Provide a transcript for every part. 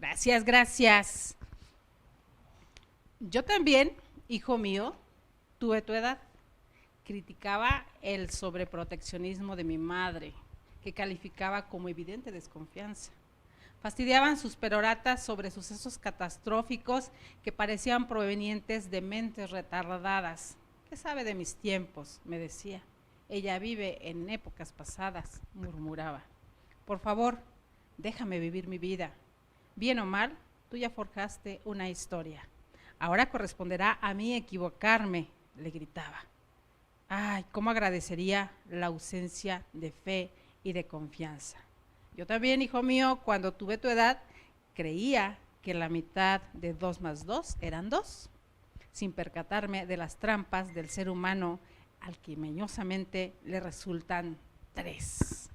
Gracias, gracias. Yo también, hijo mío, tuve tu edad. Criticaba el sobreproteccionismo de mi madre, que calificaba como evidente desconfianza. Fastidiaban sus peroratas sobre sucesos catastróficos que parecían provenientes de mentes retardadas. ¿Qué sabe de mis tiempos?, me decía. Ella vive en épocas pasadas, murmuraba. Por favor, déjame vivir mi vida. Bien o mal, tú ya forjaste una historia. Ahora corresponderá a mí equivocarme, le gritaba. Ay, cómo agradecería la ausencia de fe y de confianza. Yo también, hijo mío, cuando tuve tu edad, creía que la mitad de 2 más 2 eran 2, sin percatarme de las trampas del ser humano al que mañosamente le resultan 3.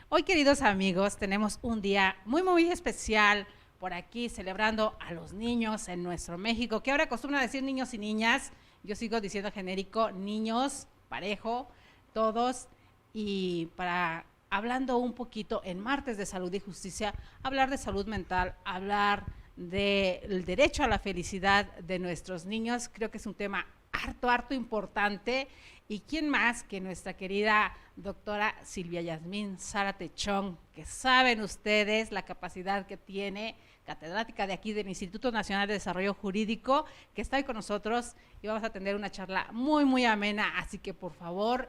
Hoy, queridos amigos, tenemos un día muy, muy especial por aquí celebrando a los niños en nuestro México, que ahora acostumbran a decir niños y niñas. Yo sigo diciendo genérico, niños, parejo, todos, y para hablando un poquito en martes de salud y justicia, hablar de salud mental, hablar del derecho a la felicidad de nuestros niños, creo que es un tema harto importante. ¿Y quién más que nuestra querida doctora Silvia Yasmín Zárate Chong, que saben ustedes la capacidad que tiene, catedrática de aquí del Instituto Nacional de Desarrollo Jurídico, que está hoy con nosotros y vamos a tener una charla muy amena, así que por favor,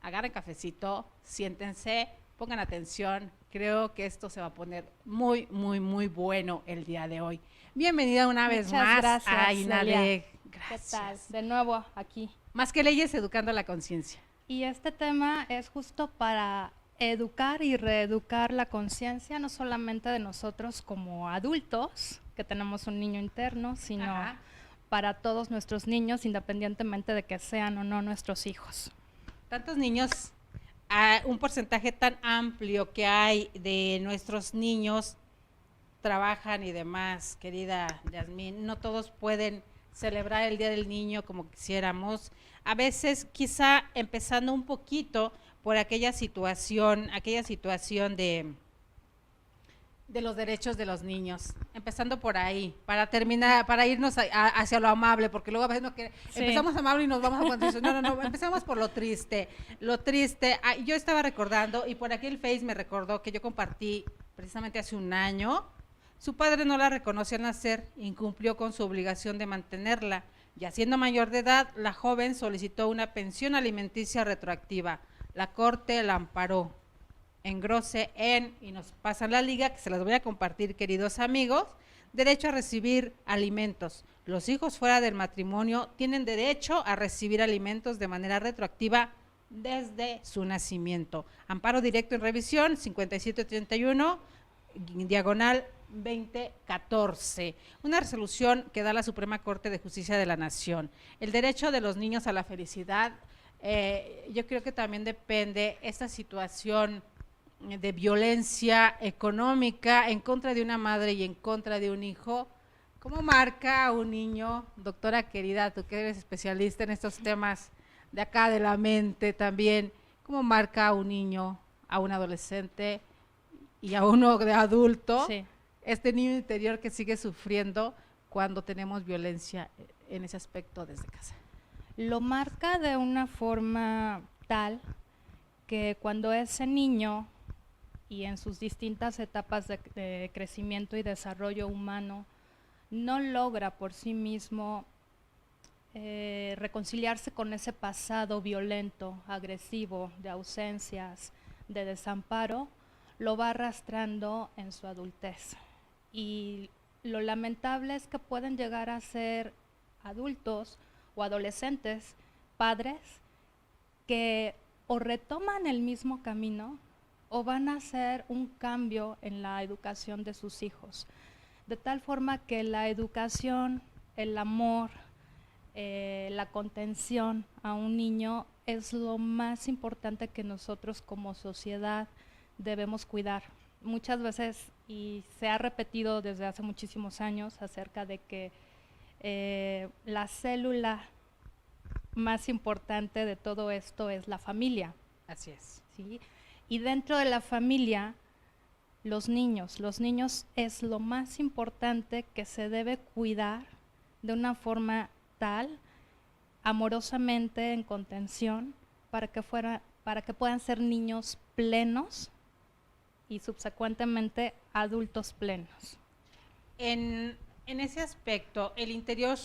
agarren cafecito, siéntense, pongan atención, creo que esto se va a poner muy bueno el día de hoy. Bienvenida una vez más gracias, a INADEG. Gracias. ¿Qué tal? De nuevo aquí. Más que leyes, educando la conciencia. Y este tema es justo para educar y reeducar la conciencia, no solamente de nosotros como adultos, que tenemos un niño interno, sino para todos nuestros niños, independientemente de que sean o no nuestros hijos. Tantos niños, un porcentaje tan amplio que hay de nuestros niños trabajan y demás, querida Yasmín, no todos pueden celebrar el Día del Niño como quisiéramos. A veces, quizá empezando un poquito por aquella situación de los derechos de los niños, empezando por ahí, para terminar, para irnos hacia lo amable, porque luego a veces empezamos amable y nos vamos a condicionar. No, empezamos por lo triste. Yo estaba recordando, y por aquí el Face me recordó que yo compartí precisamente hace un año. Su padre no la reconoció al nacer, incumplió con su obligación de mantenerla, y siendo mayor de edad, la joven solicitó una pensión alimenticia retroactiva. La corte la amparó. Engrose y nos pasan la liga, que se las voy a compartir, queridos amigos. Derecho a recibir alimentos. Los hijos fuera del matrimonio tienen derecho a recibir alimentos de manera retroactiva desde su nacimiento. Amparo directo en revisión 5731, diagonal 2014, una resolución que da la Suprema Corte de Justicia de la Nación. El derecho de los niños a la felicidad, yo creo que también depende esta situación de violencia económica en contra de una madre y en contra de un hijo. ¿Cómo marca a un niño, doctora querida, tú que eres especialista en estos temas de acá de la mente también, cómo marca a un niño, a un adolescente y a uno de adulto, este niño interior que sigue sufriendo cuando tenemos violencia en ese aspecto desde casa? Lo marca de una forma tal que cuando ese niño y en sus distintas etapas de crecimiento y desarrollo humano no logra por sí mismo reconciliarse con ese pasado violento, agresivo, de ausencias, de desamparo, lo va arrastrando en su adultez. Y lo lamentable es que pueden llegar a ser adultos o adolescentes, padres, que o retoman el mismo camino o van a hacer un cambio en la educación de sus hijos, de tal forma que la educación, el amor, la contención a un niño es lo más importante que nosotros como sociedad debemos cuidar. Muchas veces, y se ha repetido desde hace muchísimos años, acerca de que la célula más importante de todo esto es la familia. Así es. ¿Sí? Y dentro de la familia Los niños es lo más importante que se debe cuidar de una forma tal, amorosamente, en contención, para que puedan ser niños plenos y subsecuentemente adultos plenos. En ese aspecto, el interés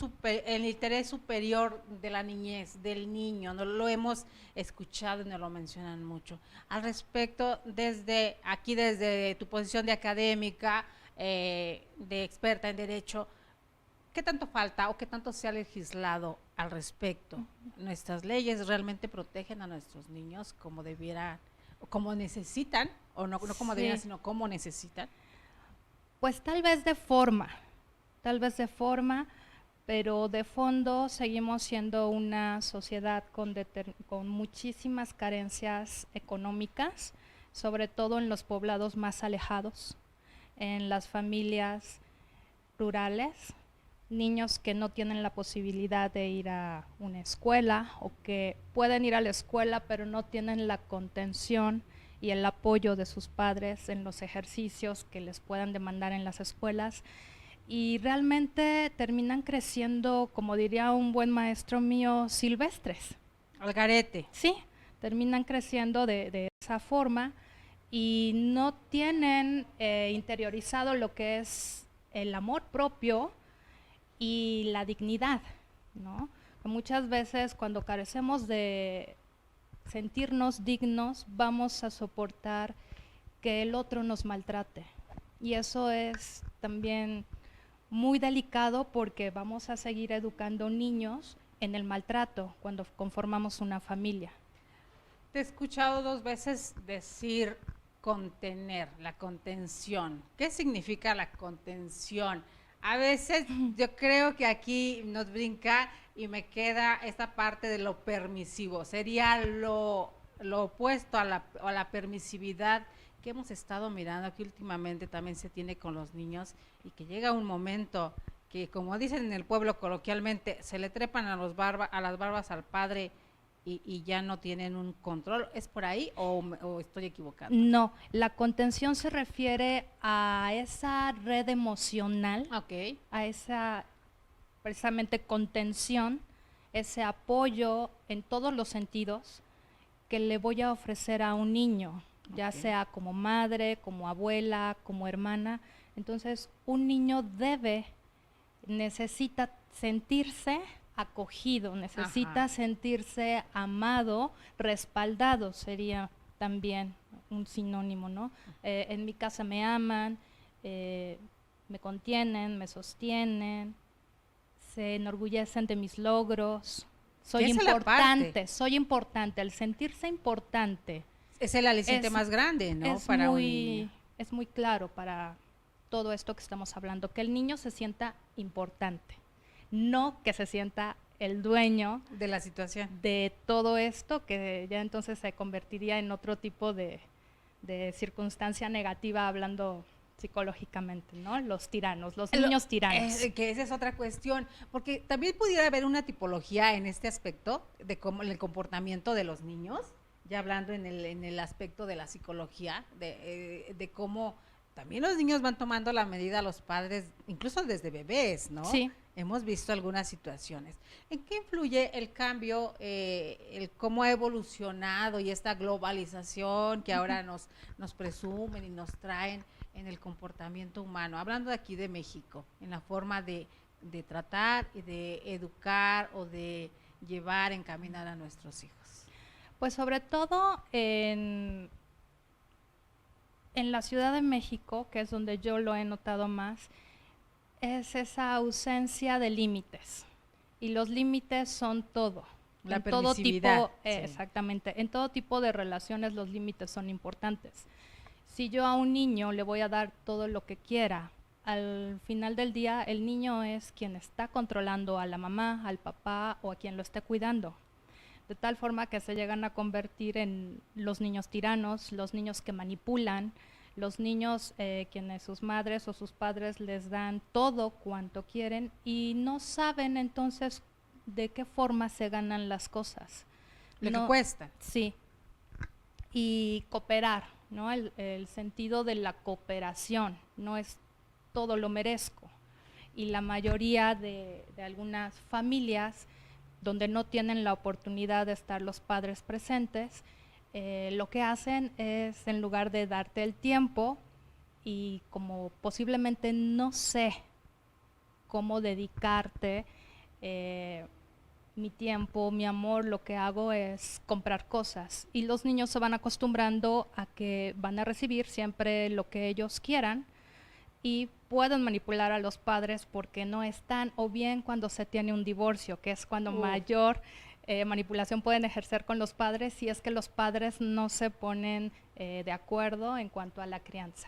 superior de la niñez, del niño, no lo hemos escuchado y nos lo mencionan mucho. Al respecto, desde tu posición de académica, de experta en derecho, ¿qué tanto falta o qué tanto se ha legislado al respecto? ¿Nuestras leyes realmente protegen a nuestros niños como debieran, o como necesitan, o no como debieran, sino como necesitan? Pues tal vez de forma, pero de fondo seguimos siendo una sociedad con muchísimas carencias económicas, sobre todo en los poblados más alejados, en las familias rurales, niños que no tienen la posibilidad de ir a una escuela o que pueden ir a la escuela pero no tienen la contención y el apoyo de sus padres en los ejercicios que les puedan demandar en las escuelas, y realmente terminan creciendo, como diría un buen maestro mío, silvestres. Al garete. Sí, terminan creciendo de esa forma y no tienen interiorizado lo que es el amor propio y la dignidad, ¿no? Muchas veces cuando carecemos de sentirnos dignos, vamos a soportar que el otro nos maltrate. Y eso es también muy delicado porque vamos a seguir educando niños en el maltrato cuando conformamos una familia. Te he escuchado 2 veces decir contener, la contención. ¿Qué significa la contención? A veces yo creo que aquí nos brinca y me queda esta parte de lo permisivo. Sería lo opuesto a la permisividad que hemos estado mirando, que últimamente también se tiene con los niños, y que llega un momento que, como dicen en el pueblo coloquialmente, se le trepan a las barbas al padre y ya no tienen un control. ¿Es por ahí o estoy equivocada? No, la contención se refiere a esa red emocional, Okay. a esa precisamente contención, ese apoyo en todos los sentidos que le voy a ofrecer a un niño, ya sea como madre, como abuela, como hermana. Entonces, un niño necesita sentirse acogido, necesita sentirse amado, respaldado, sería también un sinónimo, ¿no? En mi casa me aman, me contienen, me sostienen, se enorgullecen de mis logros, soy importante, el sentirse importante. Es el aliciente más grande, ¿no? Para un niño. Es muy claro para todo esto que estamos hablando, que el niño se sienta importante, no que se sienta el dueño de la situación, de todo esto, que ya entonces se convertiría en otro tipo de circunstancia negativa, hablando psicológicamente, ¿no? Los tiranos, los niños tiranos. Que esa es otra cuestión, porque también pudiera haber una tipología en este aspecto de cómo el comportamiento de los niños, ya hablando en el aspecto de la psicología, de cómo también los niños van tomando la medida a los padres, incluso desde bebés, ¿no? Sí. Hemos visto algunas situaciones. ¿En qué influye el cambio, el cómo ha evolucionado y esta globalización que ahora nos presumen y nos traen en el comportamiento humano? Hablando de aquí de México, en la forma de tratar y de educar o de llevar, encaminar a nuestros hijos. Pues sobre todo en la Ciudad de México, que es donde yo lo he notado más, es esa ausencia de límites. Y los límites son todo. La permisividad. Sí. Exactamente. En todo tipo de relaciones los límites son importantes. Si yo a un niño le voy a dar todo lo que quiera, al final del día el niño es quien está controlando a la mamá, al papá o a quien lo esté cuidando. De tal forma que se llegan a convertir en los niños tiranos, los niños que manipulan, los niños quienes sus madres o sus padres les dan todo cuanto quieren y no saben entonces de qué forma se ganan las cosas. Lo que cuesta. Sí. Y cooperar, ¿no? El sentido de la cooperación, no es todo lo merezco. Y la mayoría de algunas familias donde no tienen la oportunidad de estar los padres presentes, lo que hacen es, en lugar de darte el tiempo, y como posiblemente no sé cómo dedicarte mi tiempo, mi amor, lo que hago es comprar cosas. Y los niños se van acostumbrando a que van a recibir siempre lo que ellos quieran, y pueden manipular a los padres porque no están, o bien cuando se tiene un divorcio, que es cuando mayor manipulación pueden ejercer con los padres, si es que los padres no se ponen de acuerdo en cuanto a la crianza.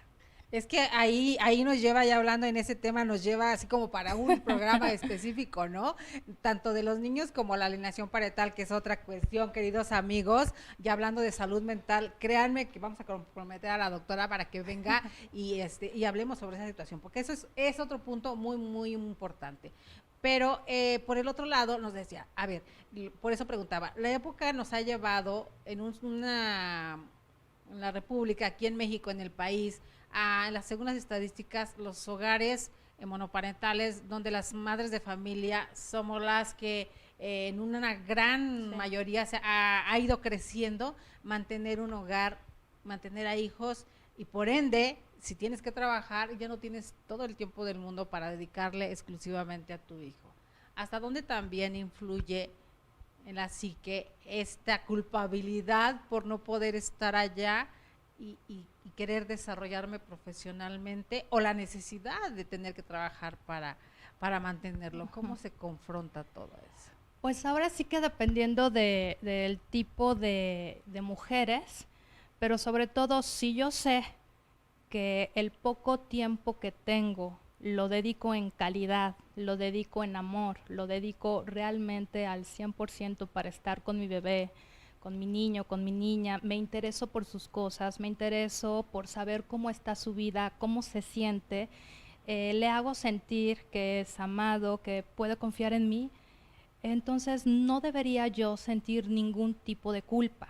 Es que ahí nos lleva, ya hablando en ese tema, nos lleva así como para un programa específico, ¿no? Tanto de los niños como la alienación parental, que es otra cuestión, queridos amigos. Ya hablando de salud mental, créanme que vamos a comprometer a la doctora para que venga y hablemos sobre esa situación, porque eso es otro punto muy, muy importante. Pero por el otro lado nos decía, a ver, por eso preguntaba, la época nos ha llevado en la República, aquí en México, en el país, según las estadísticas, los hogares monoparentales, donde las madres de familia somos las que en una gran mayoría ha ido creciendo, mantener un hogar, mantener a hijos, y por ende, si tienes que trabajar, ya no tienes todo el tiempo del mundo para dedicarle exclusivamente a tu hijo. ¿Hasta dónde también influye en la psique esta culpabilidad por no poder estar allá y querer desarrollarme profesionalmente, o la necesidad de tener que trabajar para mantenerlo? ¿Cómo se confronta todo eso? Pues ahora sí que dependiendo del tipo de mujeres, pero sobre todo si yo sé que el poco tiempo que tengo lo dedico en calidad, lo dedico en amor, lo dedico realmente al 100% para estar con mi bebé, con mi niño, con mi niña, me intereso por sus cosas, me intereso por saber cómo está su vida, cómo se siente, le hago sentir que es amado, que puede confiar en mí, entonces no debería yo sentir ningún tipo de culpa.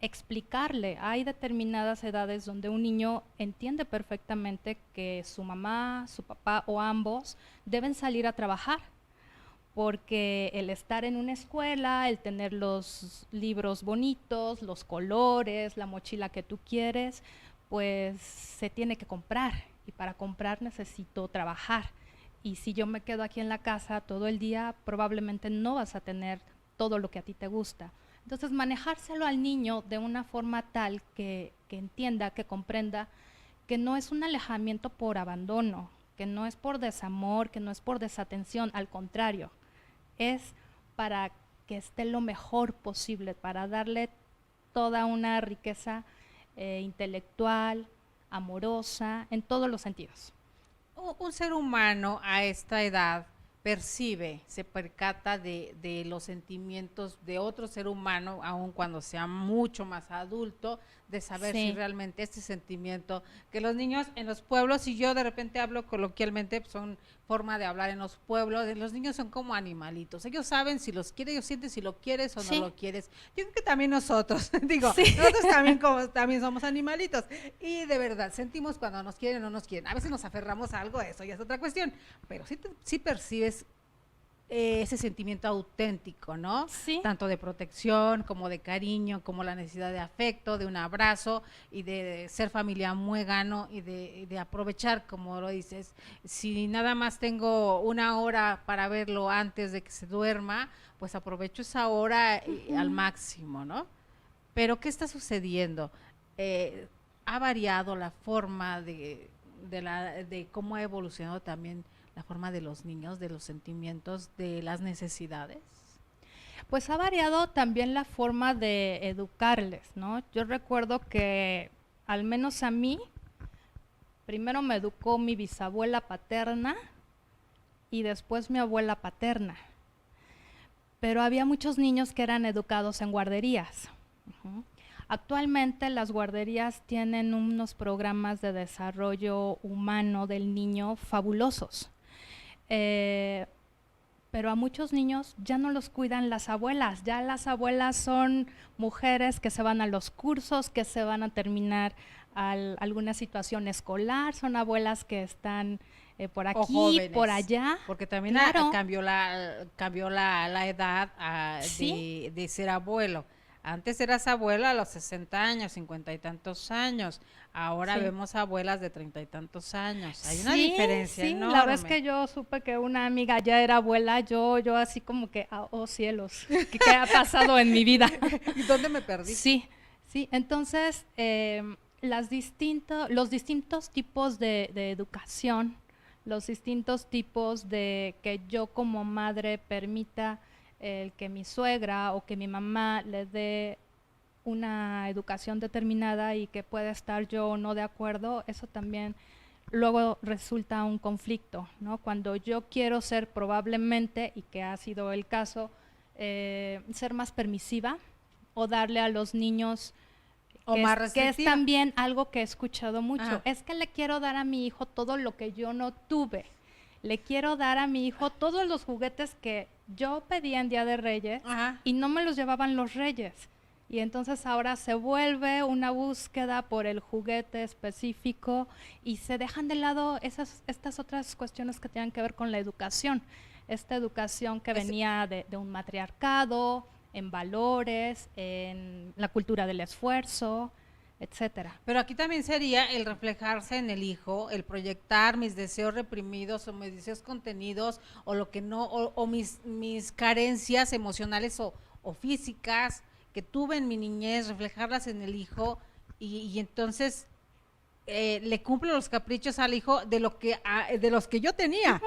Explicarle, hay determinadas edades donde un niño entiende perfectamente que su mamá, su papá o ambos deben salir a trabajar, porque el estar en una escuela, el tener los libros bonitos, los colores, la mochila que tú quieres, pues se tiene que comprar, y para comprar necesito trabajar, y si yo me quedo aquí en la casa todo el día, probablemente no vas a tener todo lo que a ti te gusta. Entonces, manejárselo al niño de una forma tal que entienda, que comprenda que no es un alejamiento por abandono, que no es por desamor, que no es por desatención, al contrario, es para que esté lo mejor posible, para darle toda una riqueza intelectual, amorosa, en todos los sentidos. Un ser humano a esta edad percibe, se percata de los sentimientos de otro ser humano, aun cuando sea mucho más adulto, de saber si realmente este sentimiento, que los niños en los pueblos, y yo de repente hablo coloquialmente, pues son forma de hablar en los pueblos, los niños son como animalitos, ellos saben si los quieres, ellos sienten si lo quieres o no lo quieres. Yo creo que también nosotros, nosotros también somos animalitos, y de verdad sentimos cuando nos quieren o no nos quieren. A veces nos aferramos a algo, eso ya es otra cuestión, pero sí percibes ese sentimiento auténtico, ¿no? Sí. Tanto de protección como de cariño, como la necesidad de afecto, de un abrazo, y de ser familia muégano, y de aprovechar, como lo dices. Si nada más tengo una hora para verlo antes de que se duerma, pues aprovecho esa hora al máximo, ¿no? Pero ¿qué está sucediendo? Ha variado la forma de cómo ha evolucionado también la forma de los niños, de los sentimientos, de las necesidades. Pues ha variado también la forma de educarles, ¿no? Yo recuerdo que, al menos a mí, primero me educó mi bisabuela paterna y después mi abuela paterna. Pero había muchos niños que eran educados en guarderías. Actualmente las guarderías tienen unos programas de desarrollo humano del niño fabulosos. pero a muchos niños ya no los cuidan las abuelas, ya las abuelas son mujeres que se van a los cursos, que se van a terminar alguna situación escolar, son abuelas que están por O aquí, jóvenes, por allá. porque también Claro. cambió la edad Sí. de ser abuelo. Antes eras abuela a los 60 años, 50 y tantos años. Ahora Sí. vemos abuelas de 30 y tantos años. Hay una Sí, diferencia sí, la vez enorme. que yo supe que una amiga ya era abuela, yo así como que, oh cielos, ¿qué ha pasado en mi vida? ¿Y dónde me perdí? Sí, sí, entonces los distintos tipos de educación, los distintos tipos de que yo como madre permita el que mi suegra o que mi mamá le dé una educación determinada y que pueda estar yo o no de acuerdo, eso también luego resulta un conflicto, ¿no? Cuando yo quiero ser probablemente, y que ha sido el caso, ser más permisiva o darle a los niños, O más que es restrictiva. también algo que he escuchado mucho, Ajá. es que le quiero dar a mi hijo todo lo que yo no tuve, le quiero dar a mi hijo todos los juguetes que yo pedía en Día de Reyes Ajá. y no me los llevaban los reyes. Y entonces ahora se vuelve una búsqueda por el juguete específico y se dejan de lado estas otras cuestiones que tienen que ver con la educación. Esta educación que venía de un matriarcado, en valores, en la cultura del esfuerzo, etcétera. Pero aquí también sería el reflejarse en el hijo, el proyectar mis deseos reprimidos o mis deseos contenidos o lo que no, o mis carencias emocionales o físicas que tuve en mi niñez, reflejarlas en el hijo y entonces le cumplo los caprichos al hijo de los que yo tenía.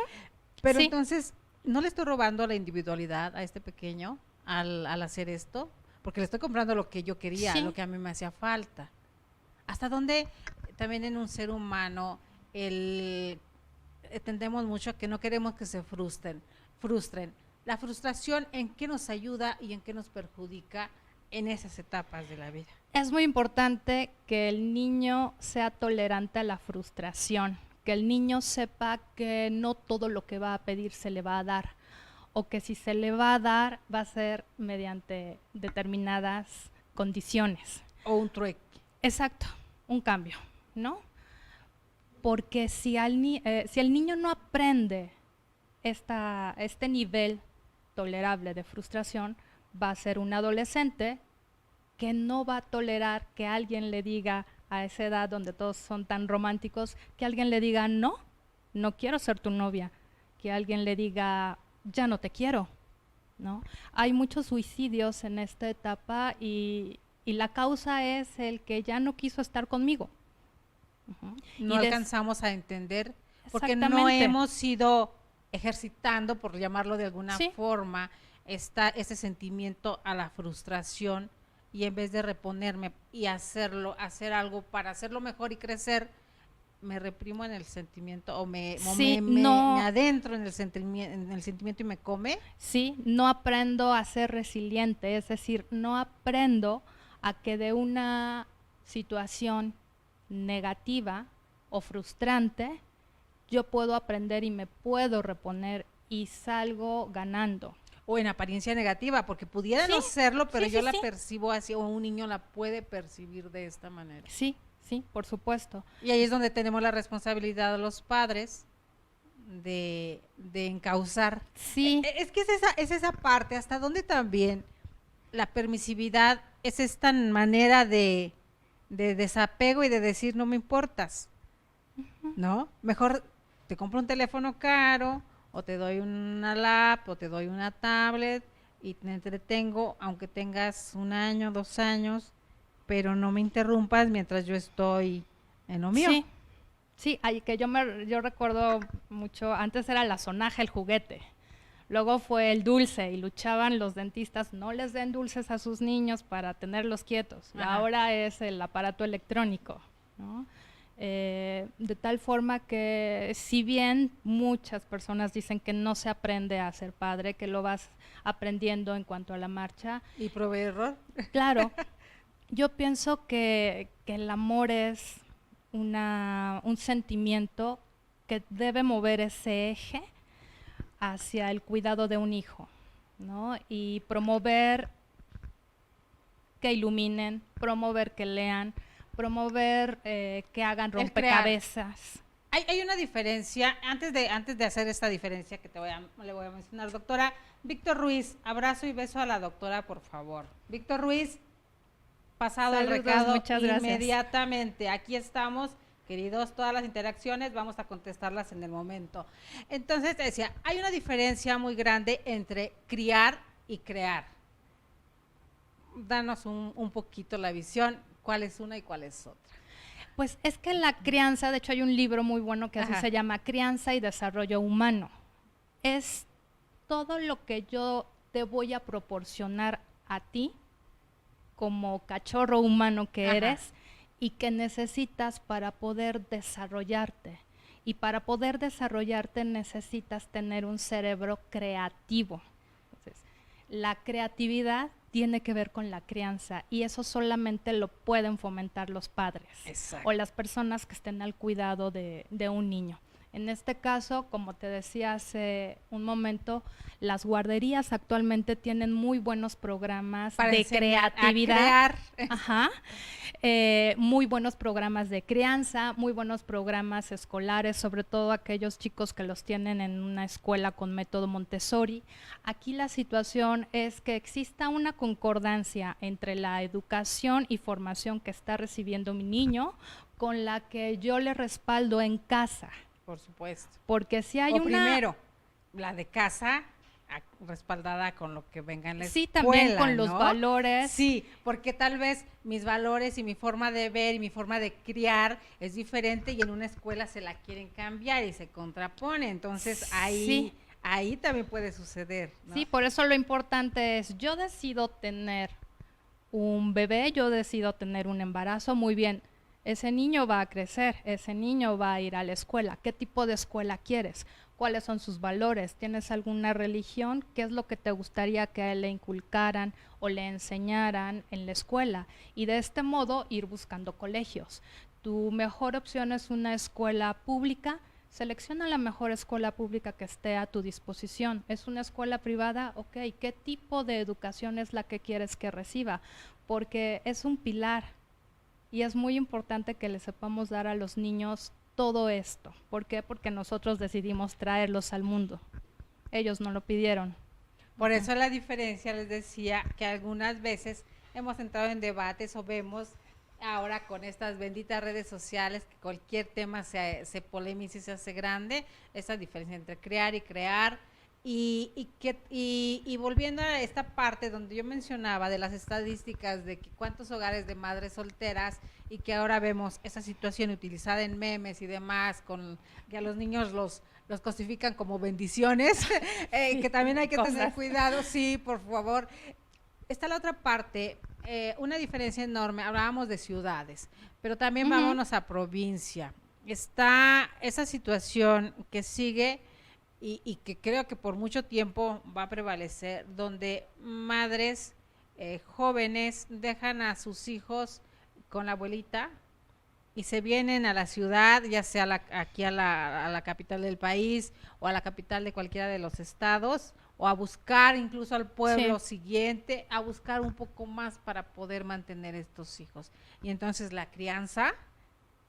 Pero Sí. entonces, ¿no le estoy robando la individualidad a este pequeño al hacer esto? Porque le estoy comprando lo que yo quería, Sí. lo que a mí me hacía falta. ¿Hasta dónde también en un ser humano tendemos mucho a que no queremos que se frustren? La frustración, ¿en qué nos ayuda y en qué nos perjudica en esas etapas de la vida? Es muy importante que el niño sea tolerante a la frustración, que el niño sepa que no todo lo que va a pedir se le va a dar, o que si se le va a dar va a ser mediante determinadas condiciones. O un trueque. Exacto, un cambio, ¿no? Porque si el niño no aprende este nivel tolerable de frustración, va a ser un adolescente que no va a tolerar que alguien le diga a esa edad donde todos son tan románticos, que alguien le diga no, no quiero ser tu novia, que alguien le diga ya no te quiero, ¿no? Hay muchos suicidios en esta etapa y la causa es el que ya no quiso estar conmigo. No alcanzamos a entender porque no Exactamente. hemos ido ejercitando, por llamarlo de alguna Sí. forma, ese sentimiento a la frustración y en vez de reponerme y hacer algo para hacerlo mejor y crecer, me reprimo en el sentimiento o Sí, no. me adentro en el sentimiento y me come. Sí, no aprendo a ser resiliente, es decir, no aprendo a que de una situación negativa o frustrante yo puedo aprender y me puedo reponer y salgo ganando. O en apariencia negativa, porque pudiera Sí, no serlo, pero sí, yo sí, la sí. percibo así, o un niño la puede percibir de esta manera. Sí, sí, por supuesto. Y ahí es donde tenemos la responsabilidad de los padres de encauzar. Sí, Es que es esa parte, hasta donde también la permisividad es esta manera de desapego y de decir no me importas, ¿no? Mejor te compro un teléfono caro o te doy una lap o te doy una tablet y te entretengo aunque tengas 1 año, 2 años, pero no me interrumpas mientras yo estoy en lo mío. sí, sí, que yo recuerdo mucho, antes era la sonaja, el juguete. Luego fue el dulce y luchaban los dentistas, no les den dulces a sus niños para tenerlos quietos. Y Ajá. ahora es el aparato electrónico, ¿no? De tal forma que si bien muchas personas dicen que no se aprende a ser padre, que lo vas aprendiendo en cuanto a la marcha, Y provee error. claro, yo pienso que el amor es un sentimiento que debe mover ese eje hacia el cuidado de un hijo, ¿no? Y promover que iluminen, promover que lean, promover que hagan rompecabezas. Hay una diferencia, antes de hacer esta diferencia que le voy a mencionar, doctora. Víctor Ruiz, abrazo y beso a la doctora, por favor. Víctor Ruiz, pasado Saludos, el recado muchas gracias. inmediatamente. Aquí estamos, queridos, todas las interacciones, vamos a contestarlas en el momento. Entonces, te decía, hay una diferencia muy grande entre criar y crear. Danos un poquito la visión, cuál es una y cuál es otra. Pues es que la crianza, de hecho hay un libro muy bueno que así Ajá. se llama Crianza y Desarrollo Humano. Es todo lo que yo te voy a proporcionar a ti como cachorro humano que Ajá. eres y que necesitas para poder desarrollarte. Y para poder desarrollarte necesitas tener un cerebro creativo. Entonces, la creatividad tiene que ver con la crianza y eso solamente lo pueden fomentar los padres. Exacto. O las personas que estén al cuidado de un niño. En este caso, como te decía hace un momento, las guarderías actualmente tienen muy buenos programas Para de enseñar a creatividad. crear. Ajá. Muy buenos programas de crianza, muy buenos programas escolares, sobre todo aquellos chicos que los tienen en una escuela con método Montessori. Aquí la situación es que exista una concordancia entre la educación y formación que está recibiendo mi niño con la que yo le respaldo en casa. Por supuesto. Porque si hay o una... primero, la de casa, respaldada con lo que venga en la Sí, escuela, también con los ¿no? valores. Sí, porque tal vez mis valores y mi forma de ver y mi forma de criar es diferente y en una escuela se la quieren cambiar y se contrapone. Entonces Sí. ahí también puede suceder, ¿no? Sí, por eso lo importante es, yo decido tener un bebé, yo decido tener un embarazo, muy bien. Ese niño va a crecer, ese niño va a ir a la escuela. ¿Qué tipo de escuela quieres? ¿Cuáles son sus valores? ¿Tienes alguna religión? ¿Qué es lo que te gustaría que a él le inculcaran o le enseñaran en la escuela? Y de este modo ir buscando colegios. Tu mejor opción es una escuela pública. Selecciona la mejor escuela pública que esté a tu disposición. ¿Es una escuela privada? Ok, ¿qué tipo de educación es la que quieres que reciba? Porque es un pilar. Y es muy importante que le sepamos dar a los niños todo esto. ¿Por qué? Porque nosotros decidimos traerlos al mundo. Ellos no lo pidieron. Por eso la diferencia, les decía, que algunas veces hemos entrado en debates o vemos ahora con estas benditas redes sociales que cualquier tema se polemiza y se hace grande, esa diferencia entre crear y crear. Y volviendo a esta parte donde yo mencionaba de las estadísticas de que cuántos hogares de madres solteras y que ahora vemos esa situación utilizada en memes y demás, con que a los niños los cosifican como bendiciones, Sí, que también hay que tener cosas. cuidado, sí, por favor. Está la otra parte, una diferencia enorme, hablábamos de ciudades, pero también vámonos a provincia. Está esa situación que sigue y que creo que por mucho tiempo va a prevalecer, donde madres jóvenes dejan a sus hijos con la abuelita y se vienen a la ciudad, ya sea aquí a la capital del país o a la capital de cualquiera de los estados, o a buscar incluso al pueblo siguiente, a buscar un poco más para poder mantener estos hijos. Y entonces la crianza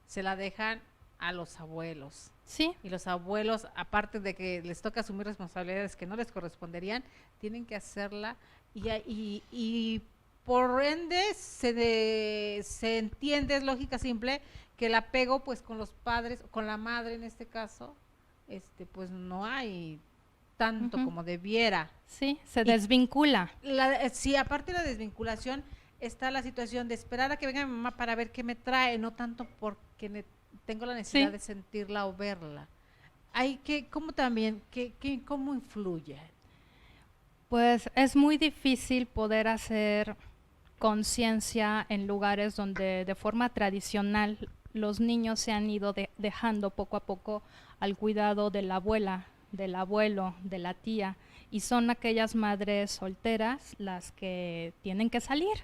se la dejan a los abuelos. Sí. Y los abuelos, aparte de que les toca asumir responsabilidades que no les corresponderían, tienen que hacerla y por ende se entiende, es lógica simple, que el apego pues con los padres, con la madre en este caso, pues no hay tanto como debiera. Sí, se desvincula. Sí, aparte de la desvinculación, está la situación de esperar a que venga mi mamá para ver qué me trae, no tanto porque tengo la necesidad de sentirla o verla. Hay que, ¿cómo también, cómo influye? Pues es muy difícil poder hacer conciencia en lugares donde de forma tradicional los niños se han ido dejando poco a poco al cuidado de la abuela, del abuelo, de la tía, y son aquellas madres solteras las que tienen que salir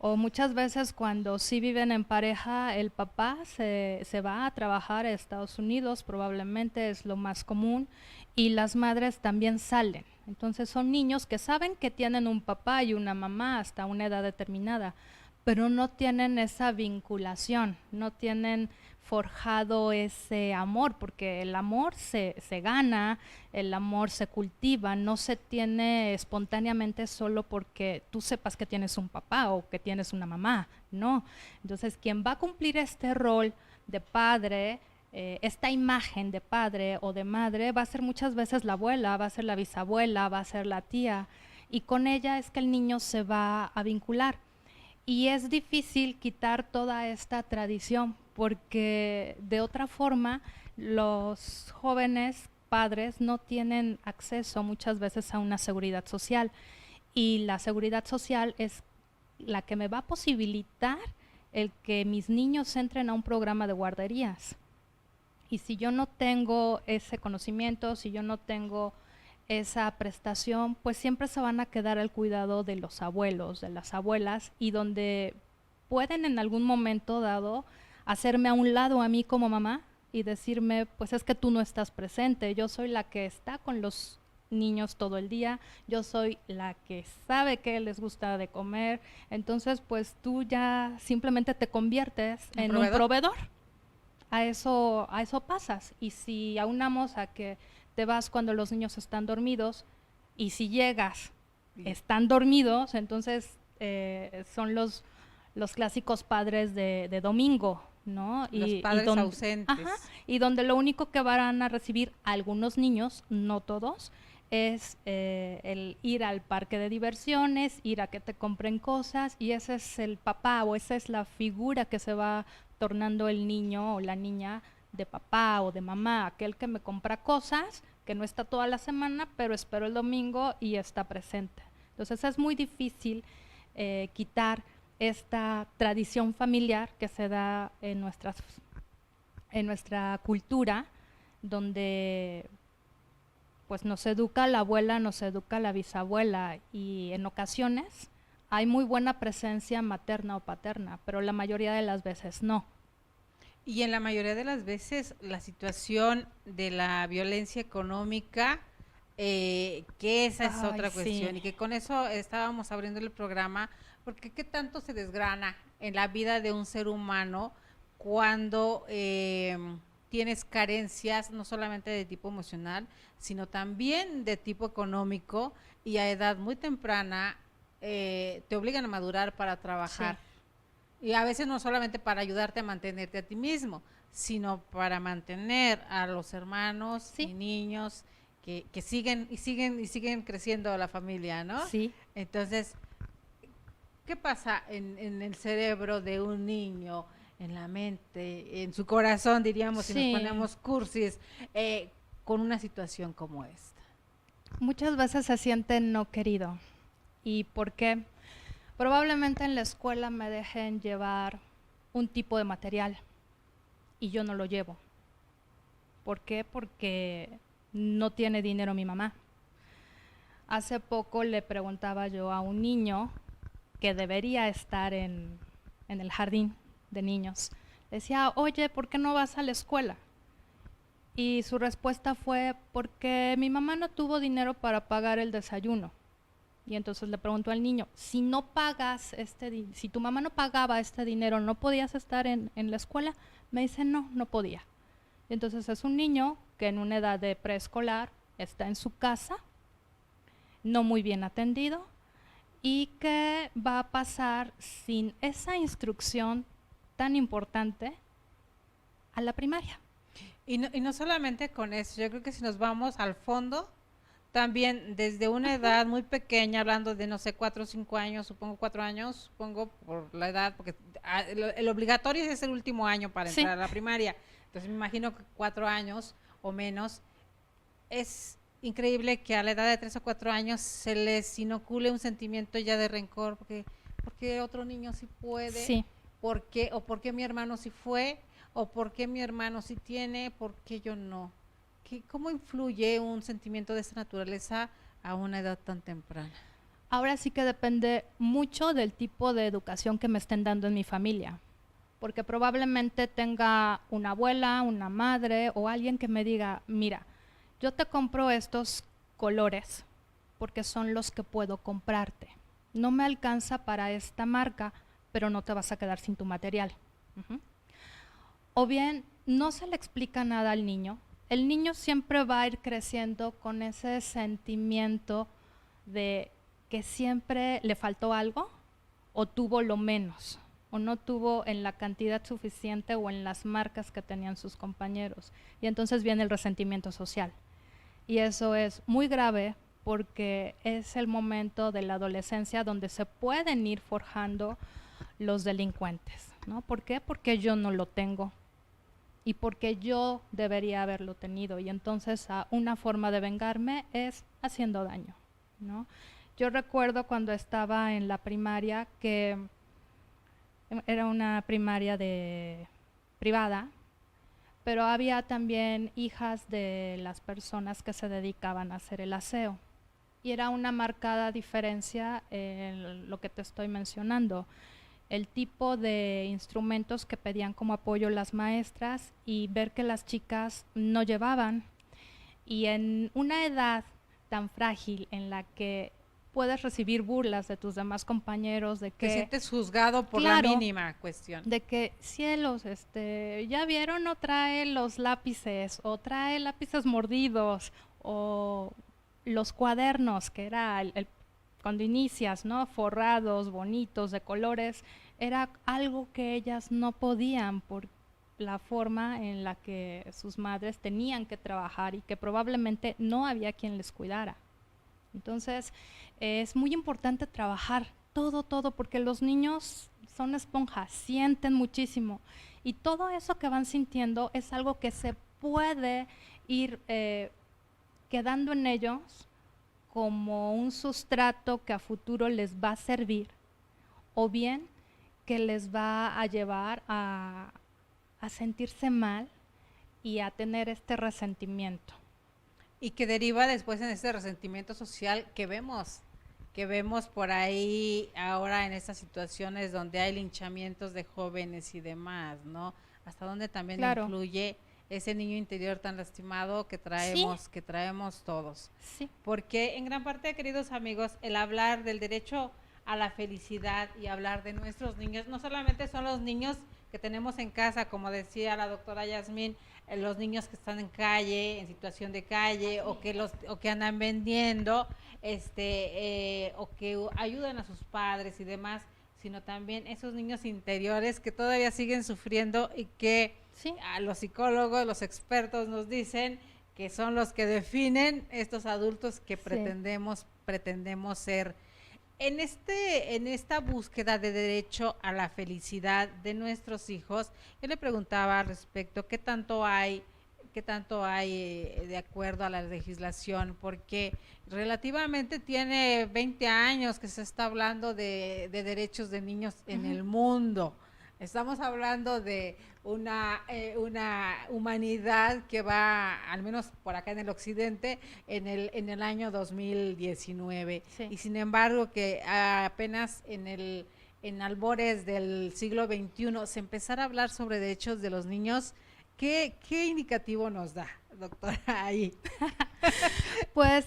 O muchas veces cuando sí viven en pareja, el papá se va a trabajar a Estados Unidos, probablemente es lo más común, y las madres también salen. Entonces son niños que saben que tienen un papá y una mamá hasta una edad determinada, pero no tienen esa vinculación, no tienen forjado ese amor, porque el amor se gana, el amor se cultiva, no se tiene espontáneamente solo porque tú sepas que tienes un papá o que tienes una mamá, no. Entonces, quien va a cumplir este rol de padre, esta imagen de padre o de madre, va a ser muchas veces la abuela, va a ser la bisabuela, va a ser la tía, y con ella es que el niño se va a vincular. Y es difícil quitar toda esta tradición porque de otra forma los jóvenes padres no tienen acceso muchas veces a una seguridad social, y la seguridad social es la que me va a posibilitar el que mis niños entren a un programa de guarderías. Y si yo no tengo ese conocimiento, si yo no tengo esa prestación, pues siempre se van a quedar al cuidado de los abuelos, de las abuelas, y donde pueden en algún momento dado hacerme a un lado a mí como mamá y decirme, pues es que tú no estás presente, yo soy la que está con los niños todo el día, yo soy la que sabe qué les gusta de comer, entonces pues tú ya simplemente te conviertes en un proveedor. A eso pasas. Y si aunamos a que te vas cuando los niños están dormidos, y si llegas, están dormidos, entonces son los clásicos padres de domingo, ¿no? Los padres ausentes. Ajá, y donde lo único que van a recibir algunos niños, no todos, es el ir al parque de diversiones, ir a que te compren cosas, y ese es el papá o esa es la figura que se va tornando el niño o la niña de papá o de mamá, aquel que me compra cosas, que no está toda la semana, pero espero el domingo y está presente. Entonces es muy difícil quitar esta tradición familiar que se da en nuestra cultura, donde pues nos educa la abuela, nos educa la bisabuela, y en ocasiones hay muy buena presencia materna o paterna, pero la mayoría de las veces no. Y en la mayoría de las veces la situación de la violencia económica, que esa es otra cuestión, sí. y que con eso estábamos abriendo el programa, porque qué tanto se desgrana en la vida de un ser humano cuando tienes carencias no solamente de tipo emocional, sino también de tipo económico, y a edad muy temprana te obligan a madurar para trabajar. Sí. Y a veces no solamente para ayudarte a mantenerte a ti mismo, sino para mantener a los hermanos sí. y niños que siguen y siguen creciendo la familia, ¿no? Sí. Entonces, ¿qué pasa en el cerebro de un niño, en la mente, en su corazón, diríamos, sí. si nos ponemos cursis, con una situación como esta? Muchas veces se siente no querido. ¿Y por qué? Probablemente en la escuela me dejen llevar un tipo de material y yo no lo llevo. ¿Por qué? Porque no tiene dinero mi mamá. Hace poco le preguntaba yo a un niño que debería estar en el jardín de niños. Le decía, oye, ¿por qué no vas a la escuela? Y su respuesta fue, porque mi mamá no tuvo dinero para pagar el desayuno. Y entonces le preguntó al niño, si no pagas si tu mamá no pagaba este dinero, ¿no podías estar en la escuela? Me dice, no podía. Y entonces es un niño que en una edad de preescolar está en su casa, no muy bien atendido, y que va a pasar sin esa instrucción tan importante a la primaria. Y no solamente con eso, yo creo que si nos vamos al fondo, también desde una edad muy pequeña, hablando de, no sé, 4 o 5 años, supongo 4 años, supongo por la edad, porque el obligatorio es el último año para entrar a la primaria. Entonces me imagino que 4 años o menos. Es increíble que a la edad de 3 o 4 años se les inocule un sentimiento ya de rencor, porque otro niño sí puede, ¿por qué mi hermano sí fue? ¿O por qué mi hermano sí tiene? ¿Por qué yo no? ¿Cómo influye un sentimiento de esta naturaleza a una edad tan temprana? Ahora sí que depende mucho del tipo de educación que me estén dando en mi familia, porque probablemente tenga una abuela, una madre o alguien que me diga, mira, yo te compro estos colores porque son los que puedo comprarte. No me alcanza para esta marca, pero no te vas a quedar sin tu material. Uh-huh. O bien, no se le explica nada al niño. El niño siempre va a ir creciendo con ese sentimiento de que siempre le faltó algo o tuvo lo menos o no tuvo en la cantidad suficiente o en las marcas que tenían sus compañeros. Y entonces viene el resentimiento social. Y eso es muy grave porque es el momento de la adolescencia donde se pueden ir forjando los delincuentes, ¿no? ¿Por qué? Porque yo no lo tengo y porque yo debería haberlo tenido. Y entonces una forma de vengarme es haciendo daño, ¿no? Yo recuerdo cuando estaba en la primaria que era una primaria privada, pero había también hijas de las personas que se dedicaban a hacer el aseo. Y era una marcada diferencia en lo que te estoy mencionando. El tipo de instrumentos que pedían como apoyo las maestras y ver que las chicas no llevaban. Y en una edad tan frágil en la que puedes recibir burlas de tus demás compañeros, de que te sientes juzgado por claro, la mínima cuestión. De que, cielos, ya vieron, no trae los lápices, o trae lápices mordidos, o los cuadernos, que era cuando inicias, ¿no? Forrados, bonitos, de colores, era algo que ellas no podían por la forma en la que sus madres tenían que trabajar y que probablemente no había quien les cuidara. Entonces, es muy importante trabajar todo, porque los niños son esponjas, sienten muchísimo. Y todo eso que van sintiendo es algo que se puede ir quedando en ellos como un sustrato que a futuro les va a servir, o bien que les va a llevar a sentirse mal y a tener este resentimiento. Y que deriva después en ese resentimiento social que vemos por ahí ahora en estas situaciones donde hay linchamientos de jóvenes y demás, ¿no? Hasta donde también claro, influye ese niño interior tan lastimado que traemos todos. Sí. Porque en gran parte, queridos amigos, el hablar del derecho a la felicidad y hablar de nuestros niños, no solamente son los niños que tenemos en casa, como decía la doctora Yasmín, los niños que están en calle, en situación de calle, o que andan vendiendo, o que ayudan a sus padres y demás, sino también esos niños interiores que todavía siguen sufriendo y que sí, a los psicólogos, los expertos nos dicen que son los que definen estos adultos que pretendemos ser. En esta búsqueda de derecho a la felicidad de nuestros hijos, yo le preguntaba al respecto qué tanto hay de acuerdo a la legislación, porque relativamente tiene 20 años que se está hablando de derechos de niños en el mundo. Estamos hablando de una humanidad que va, al menos por acá en el occidente, en el año 2019. Sí. Y sin embargo que apenas en albores del siglo XXI se empezara a hablar sobre derechos de los niños. ¿Qué indicativo nos da, doctora, ahí? Pues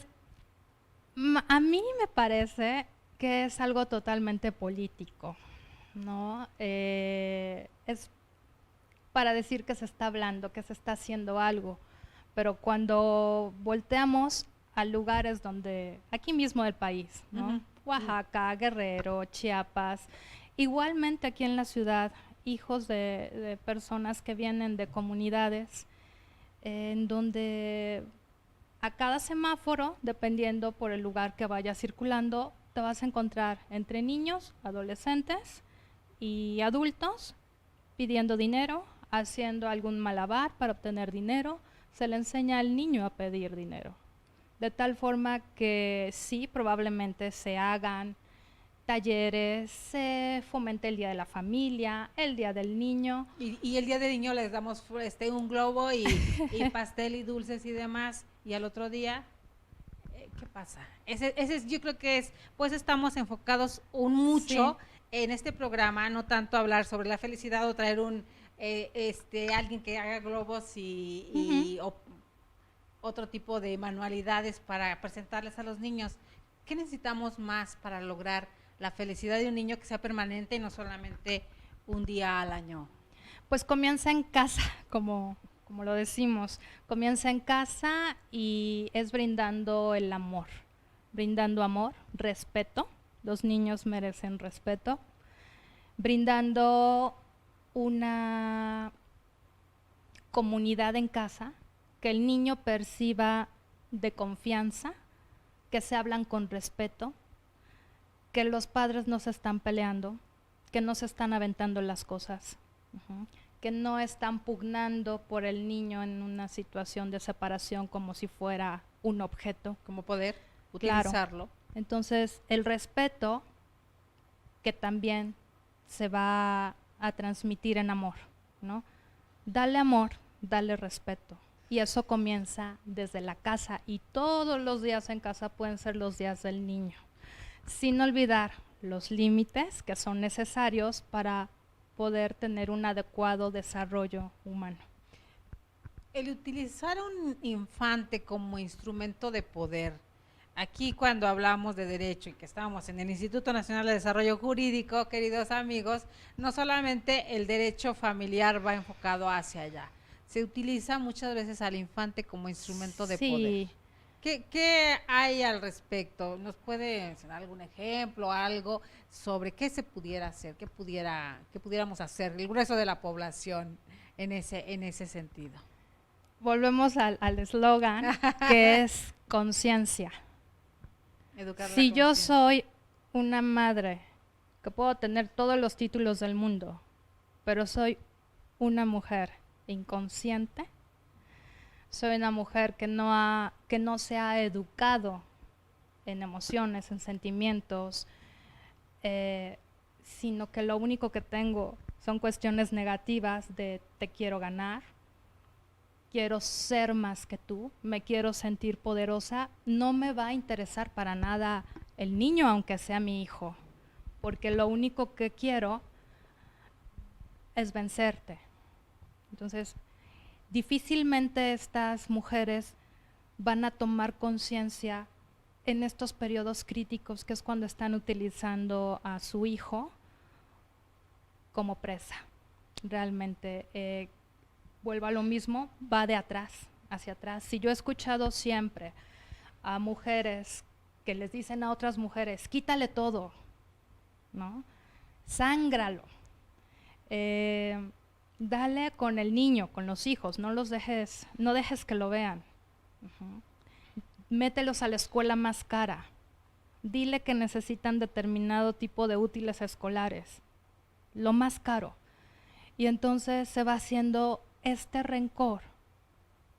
a mí me parece que es algo totalmente político, ¿no? Es para decir que se está hablando, que se está haciendo algo, pero cuando volteamos a lugares donde, aquí mismo del país, ¿no? Oaxaca, Guerrero, Chiapas, igualmente aquí en la ciudad, hijos de personas que vienen de comunidades en donde a cada semáforo, dependiendo por el lugar que vaya circulando, te vas a encontrar entre niños, adolescentes y adultos pidiendo dinero, haciendo algún malabar para obtener dinero. Se le enseña al niño a pedir dinero, de tal forma que sí, probablemente se hagan talleres, se fomenta el Día de la Familia, el Día del Niño. Y el Día del Niño les damos un globo y pastel y dulces y demás, y al otro día, ¿Qué pasa? Yo creo que pues estamos enfocados mucho en este programa, no tanto hablar sobre la felicidad o traer alguien que haga globos o otro tipo de manualidades para presentarles a los niños. ¿Qué necesitamos más para lograr la felicidad de un niño que sea permanente y no solamente un día al año? Pues comienza en casa, como lo decimos, comienza en casa y es brindando el amor, brindando amor, respeto, los niños merecen respeto, brindando una comunidad en casa, que el niño perciba de confianza, que se hablan con respeto, que los padres no se están peleando, que no se están aventando las cosas, que no están pugnando por el niño en una situación de separación como si fuera un objeto. Como poder utilizarlo. Claro. Entonces, el respeto que también se va a transmitir en amor, ¿no? Dale amor, dale respeto. Y eso comienza desde la casa y todos los días en casa pueden ser los días del niño, sin olvidar los límites que son necesarios para poder tener un adecuado desarrollo humano. El utilizar un infante como instrumento de poder, aquí cuando hablamos de derecho y que estamos en el Instituto Nacional de Desarrollo Jurídico, queridos amigos, no solamente el derecho familiar va enfocado hacia allá, se utiliza muchas veces al infante como instrumento de poder. ¿Qué hay al respecto? ¿Nos puede mencionar algún ejemplo, algo sobre qué se pudiera hacer, qué pudiéramos hacer, el grueso de la población en ese sentido? Volvemos al eslogan que es conciencia. Si yo soy una madre que puedo tener todos los títulos del mundo, pero soy una mujer inconsciente, soy una mujer que no se ha educado en emociones, en sentimientos, sino que lo único que tengo son cuestiones negativas de te quiero ganar, quiero ser más que tú, me quiero sentir poderosa, no me va a interesar para nada el niño, aunque sea mi hijo, porque lo único que quiero es vencerte. Entonces, difícilmente estas mujeres van a tomar conciencia en estos periodos críticos, que es cuando están utilizando a su hijo como presa. Realmente, vuelvo a lo mismo, va de atrás hacia atrás. Si yo he escuchado siempre a mujeres que les dicen a otras mujeres, quítale todo, ¿no? Sángralo. Dale con el niño, con los hijos, no dejes que lo vean. Mételos a la escuela más cara. Dile que necesitan determinado tipo de útiles escolares, lo más caro. Y entonces se va haciendo este rencor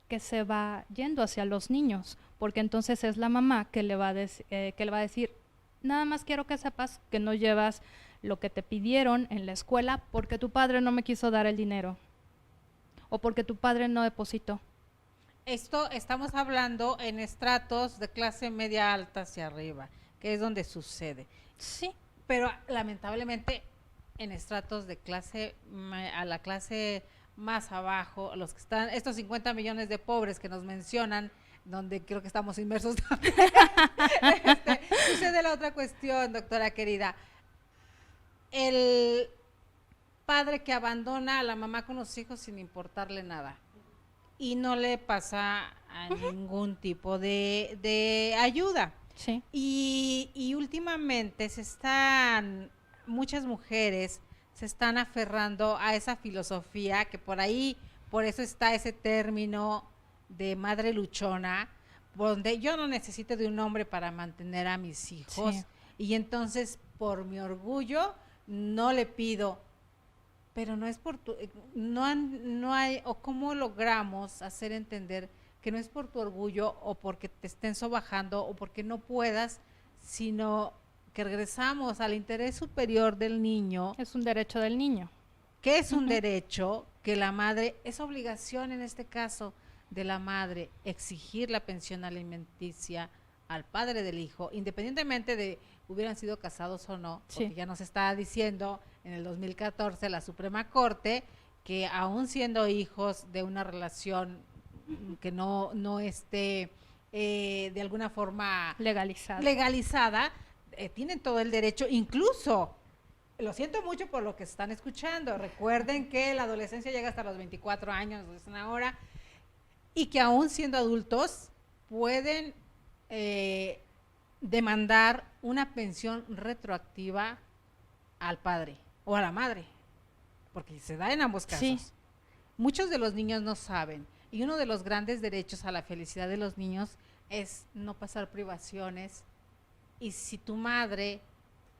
que se va yendo hacia los niños, porque entonces es la mamá que le va a decir, nada más quiero que sepas que no llevas lo que te pidieron en la escuela porque tu padre no me quiso dar el dinero o porque tu padre no depositó. Esto estamos hablando en estratos de clase media alta hacia arriba, que es donde sucede. Sí. Pero lamentablemente en estratos de a la clase más abajo, los que están, estos 50 millones de pobres que nos mencionan, donde creo que estamos inmersos también, sucede la otra cuestión, doctora querida. El padre que abandona a la mamá con los hijos sin importarle nada y no le pasa a ningún tipo de ayuda. Sí. Y últimamente muchas mujeres se están aferrando a esa filosofía que por eso está ese término de madre luchona, donde yo no necesito de un hombre para mantener a mis hijos, y entonces por mi orgullo no le pido, pero no es por no hay, o cómo logramos hacer entender que no es por tu orgullo o porque te estén sobajando o porque no puedas, sino que regresamos al interés superior del niño. Es un derecho del niño. Que es un derecho que la madre, es obligación en este caso de la madre exigir la pensión alimenticia al padre del hijo, independientemente de hubieran sido casados o no, porque Sí. ya nos está diciendo en el 2014 la Suprema Corte que aún siendo hijos de una relación que no esté de alguna forma Legalizado. legalizada, tienen todo el derecho, incluso, lo siento mucho por lo que están escuchando, recuerden que la adolescencia llega hasta los 24 años, es una hora, y que aún siendo adultos pueden demandar una pensión retroactiva al padre o a la madre, porque se da en ambos casos. Sí. Muchos de los niños no saben, y uno de los grandes derechos a la felicidad de los niños es no pasar privaciones, y si tu madre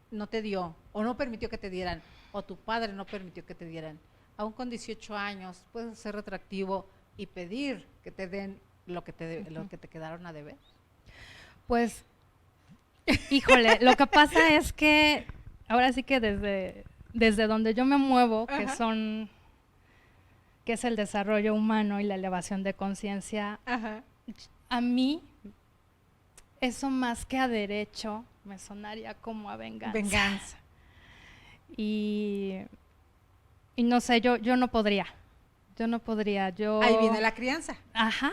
no te dio, o no permitió que te dieran, o tu padre no permitió que te dieran, aún con 18 años puedes ser retroactivo y pedir que te den lo que lo que te quedaron a deber. Pues, híjole, lo que pasa es que ahora sí que desde donde yo me muevo, que Ajá. que es el desarrollo humano y la elevación de conciencia, Ajá. a mí eso más que a derecho me sonaría como a venganza. Venganza. Y no sé, yo no podría. Ahí viene la crianza. Ajá.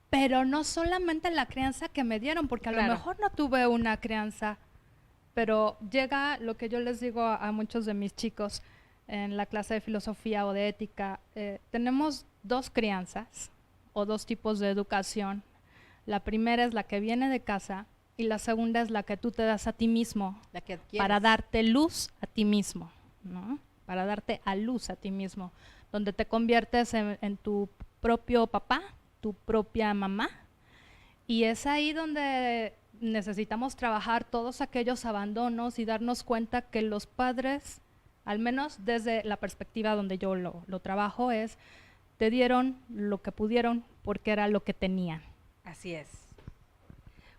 Pero no solamente la crianza que me dieron, porque a Claro. lo mejor no tuve una crianza, pero llega lo que yo les digo a muchos de mis chicos en la clase de filosofía o de ética. Tenemos dos crianzas o dos tipos de educación. La primera es la que viene de casa y la segunda es la que tú te das a ti mismo La que adquieres. para darte luz a ti mismo, ¿no? Para darte a luz a ti mismo, donde te conviertes en tu propio papá, tu propia mamá, y es ahí donde necesitamos trabajar todos aquellos abandonos y darnos cuenta que los padres, al menos desde la perspectiva donde yo lo trabajo, te dieron lo que pudieron porque era lo que tenían. Así es.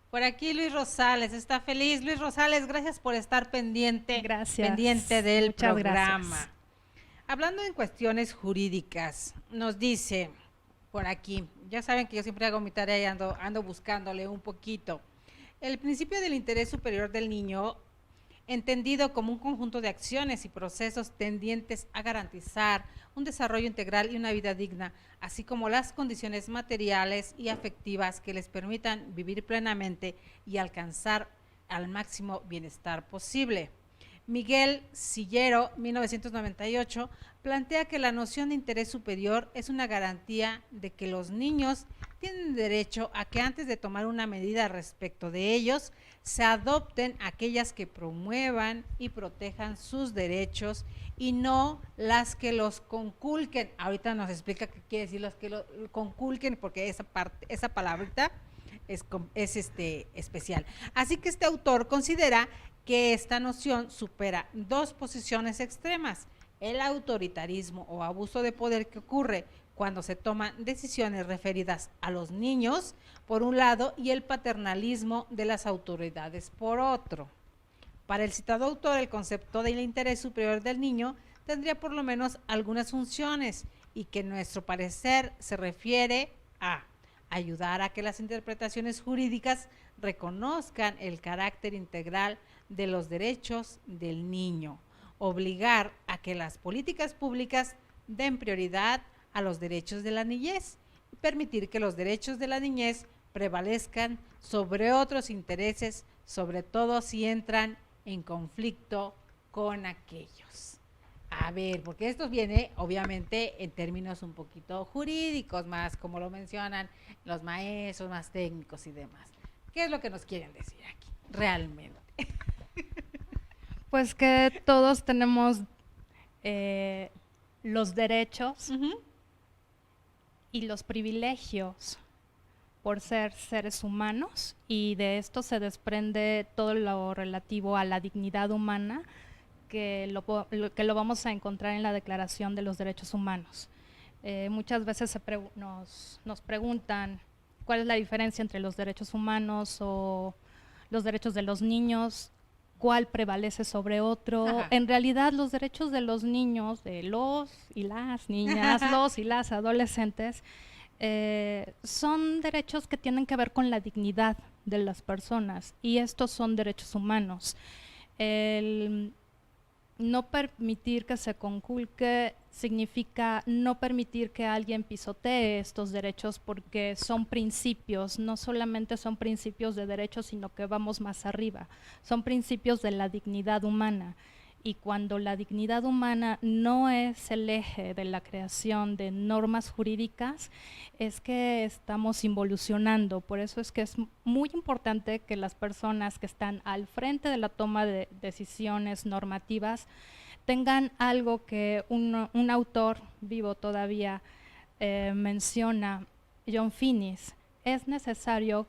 Por aquí Luis Rosales está feliz. Luis Rosales, gracias por estar pendiente. Gracias. Pendiente del Muchas programa. gracias. Hablando en cuestiones jurídicas, nos dice por aquí, ya saben que yo siempre hago mi tarea y ando buscándole un poquito. El principio del interés superior del niño, entendido como un conjunto de acciones y procesos tendientes a garantizar un desarrollo integral y una vida digna, así como las condiciones materiales y afectivas que les permitan vivir plenamente y alcanzar al máximo bienestar posible. Miguel Sillero, 1998, plantea que la noción de interés superior es una garantía de que los niños tienen derecho a que antes de tomar una medida respecto de ellos, se adopten aquellas que promuevan y protejan sus derechos y no las que los conculquen. Ahorita nos explica qué quiere decir los que lo conculquen, porque esa palabrita es especial. Así que este autor considera que esta noción supera dos posiciones extremas: el autoritarismo o abuso de poder que ocurre cuando se toman decisiones referidas a los niños, por un lado, y el paternalismo de las autoridades, por otro. Para el citado autor, el concepto del interés superior del niño tendría por lo menos algunas funciones, y que en nuestro parecer se refiere a ayudar a que las interpretaciones jurídicas reconozcan el carácter integral de los derechos del niño, obligar a que las políticas públicas den prioridad a los derechos de la niñez y permitir que los derechos de la niñez prevalezcan sobre otros intereses, sobre todo si entran en conflicto con aquellos. A ver, porque esto viene obviamente en términos un poquito jurídicos, más como lo mencionan los maestros, más técnicos y demás. ¿Qué es lo que nos quieren decir aquí realmente? Pues que todos tenemos los derechos y los privilegios por ser seres humanos, y de esto se desprende todo lo relativo a la dignidad humana, que lo vamos a encontrar en la Declaración de los Derechos Humanos. Muchas veces nos preguntan cuál es la diferencia entre los derechos humanos o los derechos de los niños, cuál prevalece sobre otro. Ajá. En realidad, los derechos de los niños, de los y las niñas, los y las adolescentes, son derechos que tienen que ver con la dignidad de las personas, y estos son derechos humanos. El no permitir que se conculque significa no permitir que alguien pisotee estos derechos, porque son principios, no solamente son principios de derechos, sino que vamos más arriba, son principios de la dignidad humana. Y cuando la dignidad humana no es el eje de la creación de normas jurídicas, es que estamos involucionando. Por eso es que es muy importante que las personas que están al frente de la toma de decisiones normativas tengan algo que un autor vivo todavía menciona, John Finnis. Es necesario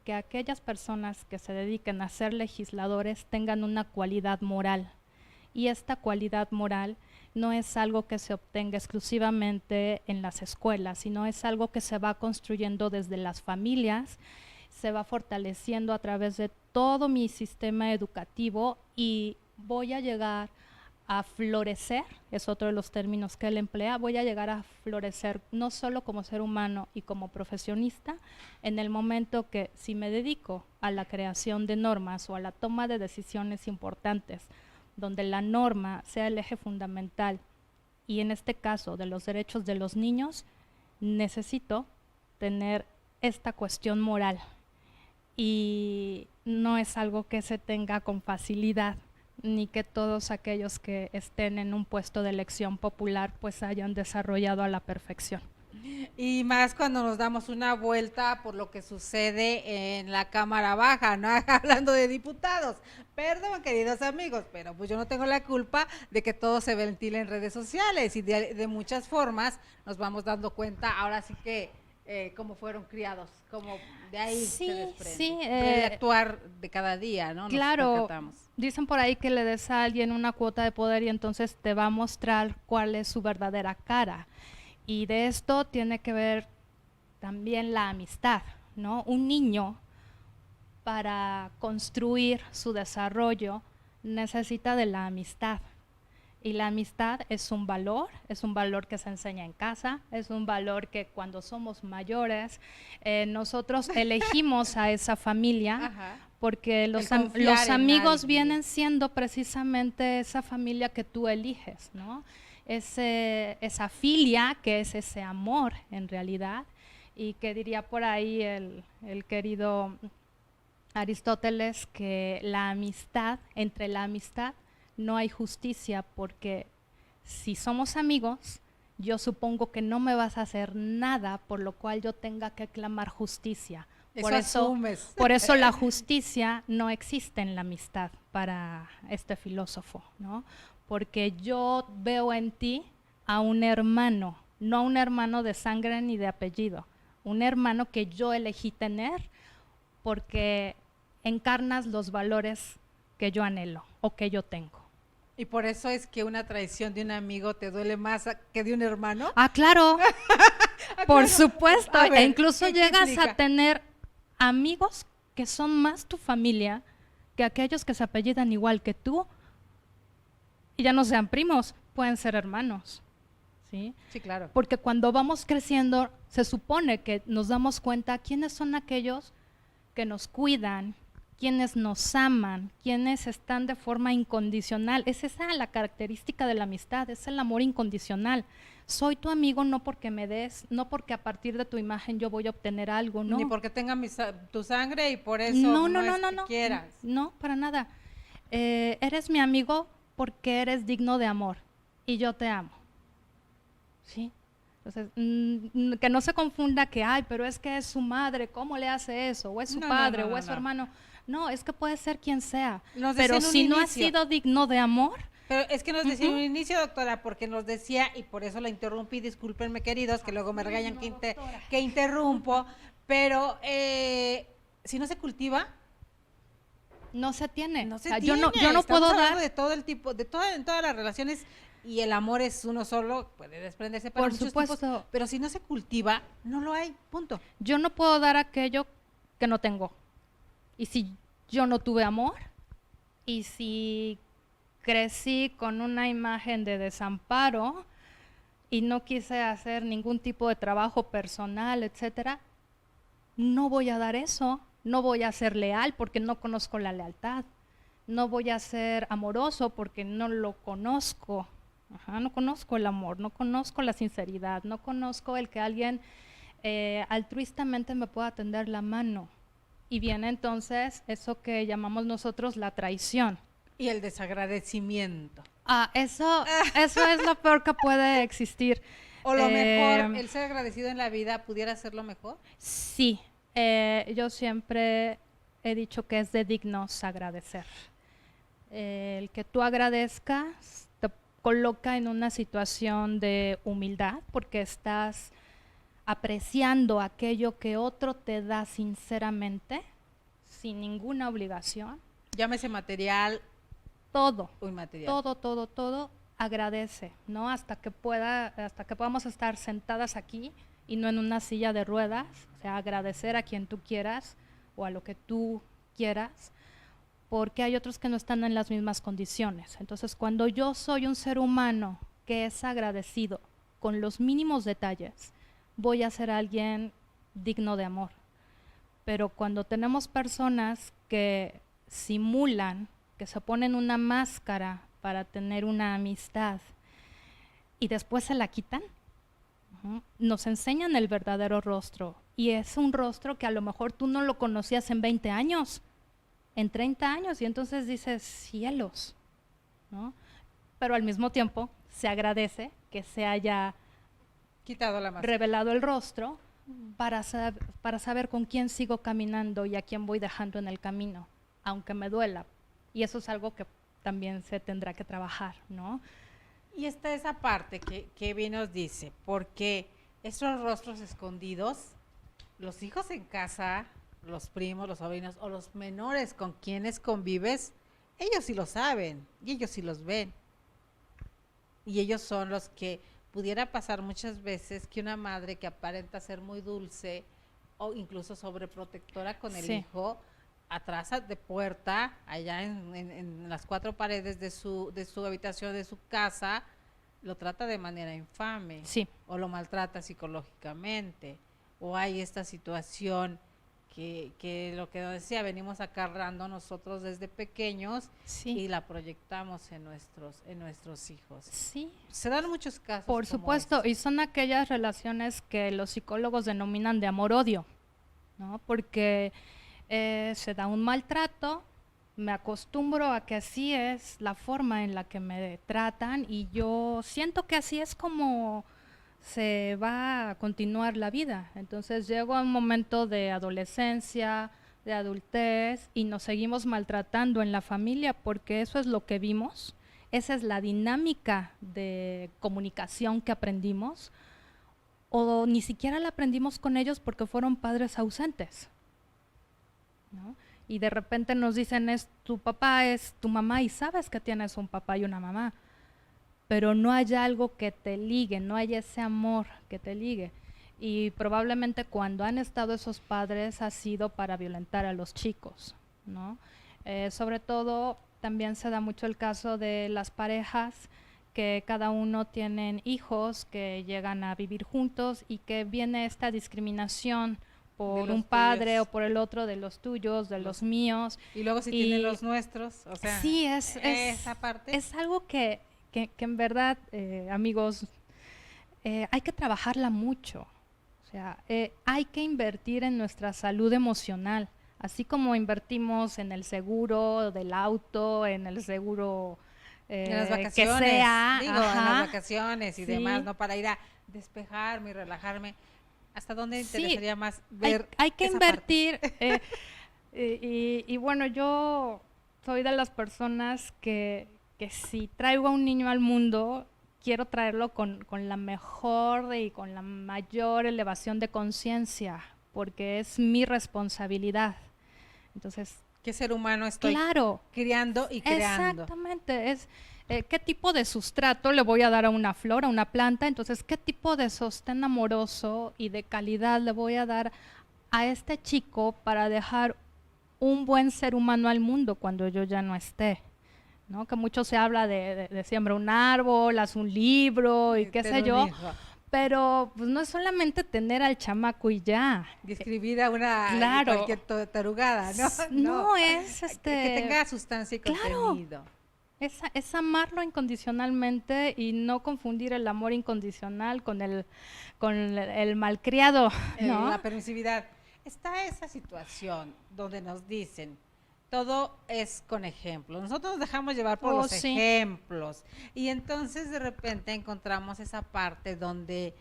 que aquellas personas que se dediquen a ser legisladores tengan una cualidad moral. Y esta cualidad moral no es algo que se obtenga exclusivamente en las escuelas, sino es algo que se va construyendo desde las familias, se va fortaleciendo a través de todo mi sistema educativo, y voy a llegar a florecer, es otro de los términos que él emplea, voy a llegar a florecer no solo como ser humano y como profesionista, en el momento que, si me dedico a la creación de normas o a la toma de decisiones importantes, donde la norma sea el eje fundamental, y en este caso de los derechos de los niños, necesito tener esta cuestión moral, y no es algo que se tenga con facilidad, ni que todos aquellos que estén en un puesto de elección popular pues hayan desarrollado a la perfección. Y más cuando nos damos una vuelta por lo que sucede en la Cámara Baja, ¿no? Hablando de diputados. Perdón, queridos amigos, pero pues yo no tengo la culpa de que todo se ventile en redes sociales, y de muchas formas nos vamos dando cuenta, ahora sí que cómo fueron criados, como de ahí Sí, se desprende. sí, El actuar de cada día, ¿no? Nos claro, percatamos. dicen por ahí que le des a alguien una cuota de poder y entonces te va a mostrar cuál es su verdadera cara. Y de esto tiene que ver también la amistad, ¿no? Un niño, para construir su desarrollo, necesita de la amistad. Y la amistad es un valor que se enseña en casa, es un valor que cuando somos mayores nosotros elegimos a esa familia. Ajá. Porque los amigos vienen siendo precisamente esa familia que tú eliges, ¿no? Esa filia, que es ese amor en realidad, y que diría por ahí el querido Aristóteles, que entre la amistad no hay justicia, porque si somos amigos, yo supongo que no me vas a hacer nada por lo cual yo tenga que clamar justicia. Por eso la justicia no existe en la amistad para este filósofo, ¿no? Porque yo veo en ti a un hermano, no a un hermano de sangre ni de apellido, un hermano que yo elegí tener porque encarnas los valores que yo anhelo o que yo tengo. ¿Y por eso es que una traición de un amigo te duele más que de un hermano? Ah, claro, por supuesto, A ver, e incluso llegas explica? a tener amigos que son más tu familia que aquellos que se apellidan igual que tú, y ya no sean primos, pueden ser hermanos, ¿sí? Sí, claro. Porque cuando vamos creciendo, se supone que nos damos cuenta quiénes son aquellos que nos cuidan, quienes nos aman, quienes están de forma incondicional. Es esa la característica de la amistad, es el amor incondicional. Soy tu amigo no porque me des, no porque a partir de tu imagen yo voy a obtener algo, no. Ni porque tenga tu sangre y por eso no, quieras. No, para nada. Eres mi amigo porque eres digno de amor y yo te amo. ¿Sí? Entonces, que no se confunda que, ay, pero es que es su madre, ¿cómo le hace eso? O es su padre, o es su hermano. No, es que puede ser quien sea. Pero si no ha sido digno de amor. Pero es que nos decía en un inicio, doctora, porque nos decía, y por eso la interrumpí, discúlpenme queridos, que luego me regañan que interrumpo, pero si no se cultiva, no se tiene. No se o sea, tiene. Yo no puedo dar de todo el tipo, en todas las relaciones, y el amor es uno solo, puede desprenderse para por muchos supuesto tipos, pero si no se cultiva, no lo hay, punto. Yo no puedo dar aquello que no tengo. Y si yo no tuve amor, y si crecí con una imagen de desamparo y no quise hacer ningún tipo de trabajo personal, etcétera, no voy a dar eso, No voy a ser leal porque no conozco la lealtad. No voy a ser amoroso porque no lo conozco. No conozco el amor, no conozco la sinceridad, no conozco el que alguien altruistamente me pueda tender la mano. Y viene entonces eso que llamamos nosotros la traición. Y el desagradecimiento. Eso es lo peor que puede existir. O lo mejor, el ser agradecido en la vida pudiera ser lo mejor. Sí, yo siempre he dicho que es de dignos agradecer. El que tú agradezcas te coloca en una situación de humildad porque estás apreciando aquello que otro te da sinceramente, sin ninguna obligación. Llámese material todo, o inmaterial. todo agradece, ¿no? Hasta que podamos estar sentadas aquí y no en una silla de ruedas, o sea, agradecer a quien tú quieras o a lo que tú quieras, porque hay otros que no están en las mismas condiciones. Entonces, cuando yo soy un ser humano que es agradecido con los mínimos detalles, voy a ser alguien digno de amor. Pero cuando tenemos personas que simulan, que se ponen una máscara para tener una amistad y después se la quitan, nos enseñan el verdadero rostro. Y es un rostro que a lo mejor tú no lo conocías en 20 años, en 30 años, y entonces dices, cielos, ¿no? Pero al mismo tiempo se agradece que se haya quitado la máscara, revelado el rostro para saber con quién sigo caminando y a quién voy dejando en el camino, aunque me duela. Y eso es algo que también se tendrá que trabajar, ¿no? Y está esa parte que bien nos dice, porque esos rostros escondidos, los hijos en casa, los primos, los sobrinos o los menores con quienes convives, ellos sí lo saben y ellos sí los ven. Y ellos son los que pudiera pasar muchas veces que una madre que aparenta ser muy dulce o incluso sobreprotectora con el hijo, atrás de puerta, allá en las cuatro paredes de su habitación, de su casa, lo trata de manera infame, sí, o lo maltrata psicológicamente, o hay esta situación que lo que decía, venimos acarreando nosotros desde pequeños y la proyectamos en nuestros hijos. Sí. Se dan muchos casos. Por supuesto, y son aquellas relaciones que los psicólogos denominan de amor-odio, ¿no? Porque se da un maltrato, me acostumbro a que así es la forma en la que me tratan y yo siento que así es como se va a continuar la vida. Entonces llego a un momento de adolescencia, de adultez y nos seguimos maltratando en la familia porque eso es lo que vimos, esa es la dinámica de comunicación que aprendimos o ni siquiera la aprendimos con ellos porque fueron padres ausentes, ¿no? Y de repente nos dicen, es tu papá, es tu mamá, y sabes que tienes un papá y una mamá, pero no hay algo que te ligue, no hay ese amor que te ligue. Y probablemente cuando han estado esos padres ha sido para violentar a los chicos, ¿no? Sobre todo también se da mucho el caso de las parejas que cada uno tienen hijos que llegan a vivir juntos y que viene esta discriminación por un padre tuyos, o por el otro, de los tuyos, de los míos. Y luego si tienen los nuestros, o sea, sí, esa parte. Es algo que en verdad, amigos, hay que trabajarla mucho. O sea, hay que invertir en nuestra salud emocional, así como invertimos en el seguro del auto, en el seguro en las vacaciones, que sea, digo, en las vacaciones y demás, ¿no? Para ir a despejarme y relajarme. ¿Hasta dónde interesaría más ver? Hay que invertir. Y bueno, yo soy de las personas que si traigo a un niño al mundo, quiero traerlo con la mejor y con la mayor elevación de conciencia, porque es mi responsabilidad. Entonces, ¿qué ser humano estoy criando y creando? Exactamente, ¿qué tipo de sustrato le voy a dar a una flor, a una planta? Entonces, ¿qué tipo de sostén amoroso y de calidad le voy a dar a este chico para dejar un buen ser humano al mundo cuando yo ya no esté? ¿No? Que mucho se habla de siembra un árbol, haz un libro y qué sé yo, Pero pues no es solamente tener al chamaco y ya. Describir a una Claro. cualquier tarugada, ¿no? No, es que tenga sustancia y Claro. contenido. Es amarlo incondicionalmente y no confundir el amor incondicional con el malcriado, ¿no? La permisividad. Está esa situación donde nos dicen, todo es con ejemplos. Nosotros nos dejamos llevar por los Sí. ejemplos. Y entonces de repente encontramos esa parte donde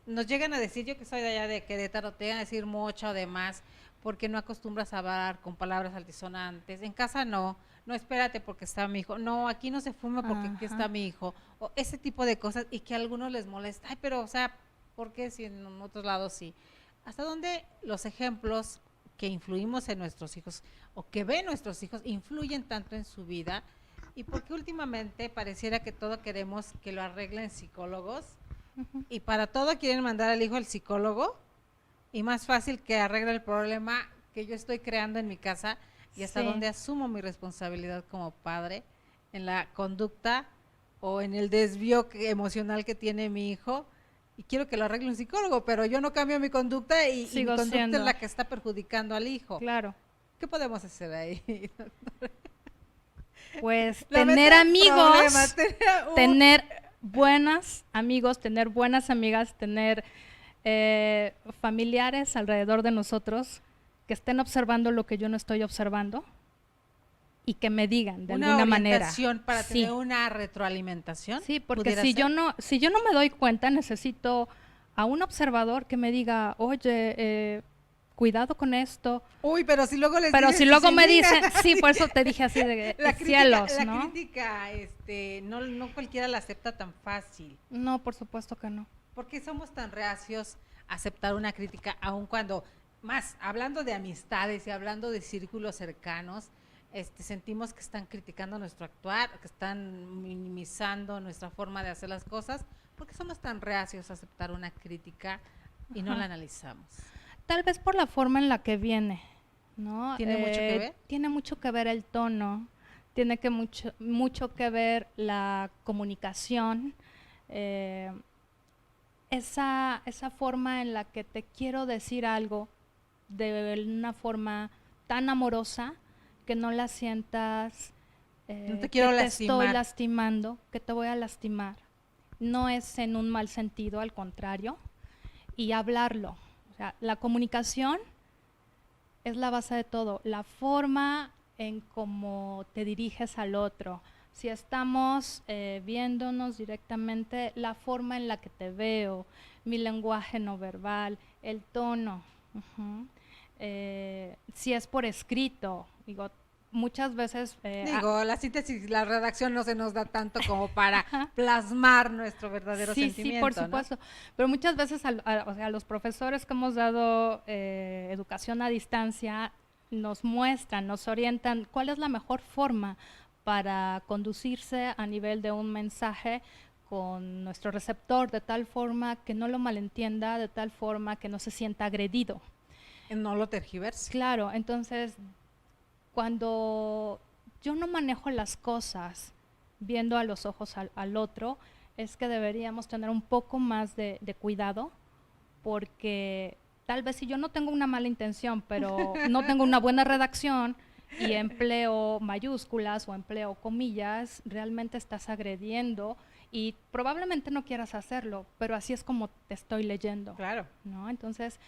nos llegan a decir, yo que soy de allá de Querétaro, te llegan a decir mucho además, porque no acostumbras a hablar con palabras altisonantes. En casa no espérate porque está mi hijo, no, aquí no se fuma porque aquí está mi hijo, o ese tipo de cosas, y que a algunos les molesta, ay, pero, o sea, ¿por qué si en otros lados sí? ¿Hasta dónde los ejemplos que influimos en nuestros hijos, o que ven nuestros hijos, influyen tanto en su vida? Y porque últimamente pareciera que todo queremos que lo arreglen psicólogos, y para todo quieren mandar al hijo al psicólogo, y más fácil que arregle el problema que yo estoy creando en mi casa, y hasta donde asumo mi responsabilidad como padre en la conducta o en el desvío emocional que tiene mi hijo, y quiero que lo arregle un psicólogo, pero yo no cambio mi conducta y mi conducta es la que está perjudicando al hijo. Claro. ¿Qué podemos hacer ahí? Pues tener amigos, tener buenos amigos, tener buenas amigas, tener familiares alrededor de nosotros que estén observando lo que yo no estoy observando y que me digan de alguna manera. Para tener una retroalimentación. Sí, porque si yo no me doy cuenta, necesito a un observador que me diga, oye, cuidado con esto. Uy, pero si luego me dicen, sí, por eso te dije así de cielos, ¿no? La crítica, no cualquiera la acepta tan fácil. No, por supuesto que no. ¿Por qué somos tan reacios a aceptar una crítica, aun cuando, más hablando de amistades y hablando de círculos cercanos, sentimos que están criticando nuestro actuar, que están minimizando nuestra forma de hacer las cosas? ¿Por qué somos tan reacios a aceptar una crítica y no la analizamos? Tal vez por la forma en la que viene, ¿no? ¿Tiene mucho que ver? Tiene mucho que ver el tono, tiene que mucho que ver la comunicación, esa forma en la que te quiero decir algo de una forma tan amorosa que no la sientas no te quiero lastimar. Estoy lastimando, que te voy a lastimar. No es en un mal sentido, al contrario, y hablarlo. O sea, la comunicación es la base de todo, la forma en cómo te diriges al otro. Si estamos viéndonos directamente, la forma en la que te veo, mi lenguaje no verbal, el tono. Si es por escrito, digo, muchas veces... la síntesis, la redacción no se nos da tanto como para plasmar nuestro verdadero sentimiento. Sí, por supuesto. ¿No? Pero muchas veces o sea, los profesores que hemos dado educación a distancia nos muestran, nos orientan cuál es la mejor forma para conducirse a nivel de un mensaje con nuestro receptor, de tal forma que no lo malentienda, de tal forma que no se sienta agredido. No lo tergiverse. Claro, entonces, cuando yo no manejo las cosas viendo a los ojos al otro, es que deberíamos tener un poco más de cuidado, porque tal vez si yo no tengo una mala intención, pero no tengo una buena redacción y empleo mayúsculas o empleo comillas, realmente estás agrediendo y probablemente no quieras hacerlo, pero así es como te estoy leyendo. Claro. ¿No? Entonces,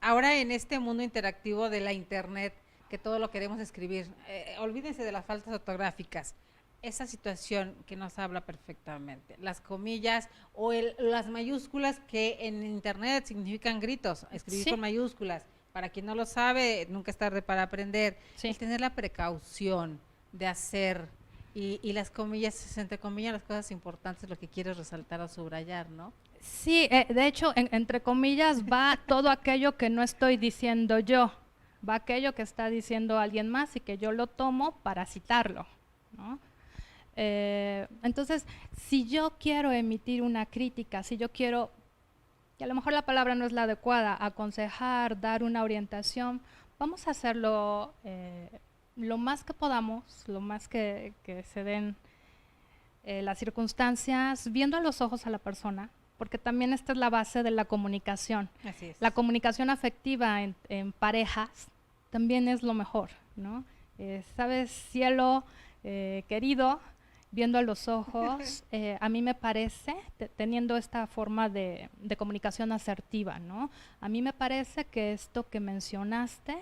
ahora en este mundo interactivo de la internet, que todo lo queremos escribir, olvídense de las faltas ortográficas, esa situación que nos habla perfectamente, las comillas o las mayúsculas que en internet significan gritos, escribir con mayúsculas. Para quien no lo sabe, nunca es tarde para aprender. El tener la precaución de hacer y las comillas, entre comillas, las cosas importantes, lo que quieres resaltar o subrayar, ¿no? Sí, de hecho, entre comillas va todo aquello que no estoy diciendo yo, va aquello que está diciendo alguien más y que yo lo tomo para citarlo, ¿no? Entonces, si yo quiero emitir una crítica, si yo quiero, y a lo mejor la palabra no es la adecuada, aconsejar, dar una orientación, vamos a hacerlo lo más que podamos, lo más que se den las circunstancias, viendo a los ojos a la persona, porque también esta es la base de la comunicación. Así es. La comunicación afectiva en parejas también es lo mejor, ¿no? Sabes, cielo, querido, viendo a los ojos, a mí me parece, teniendo esta forma de comunicación asertiva, ¿no? A mí me parece que esto que mencionaste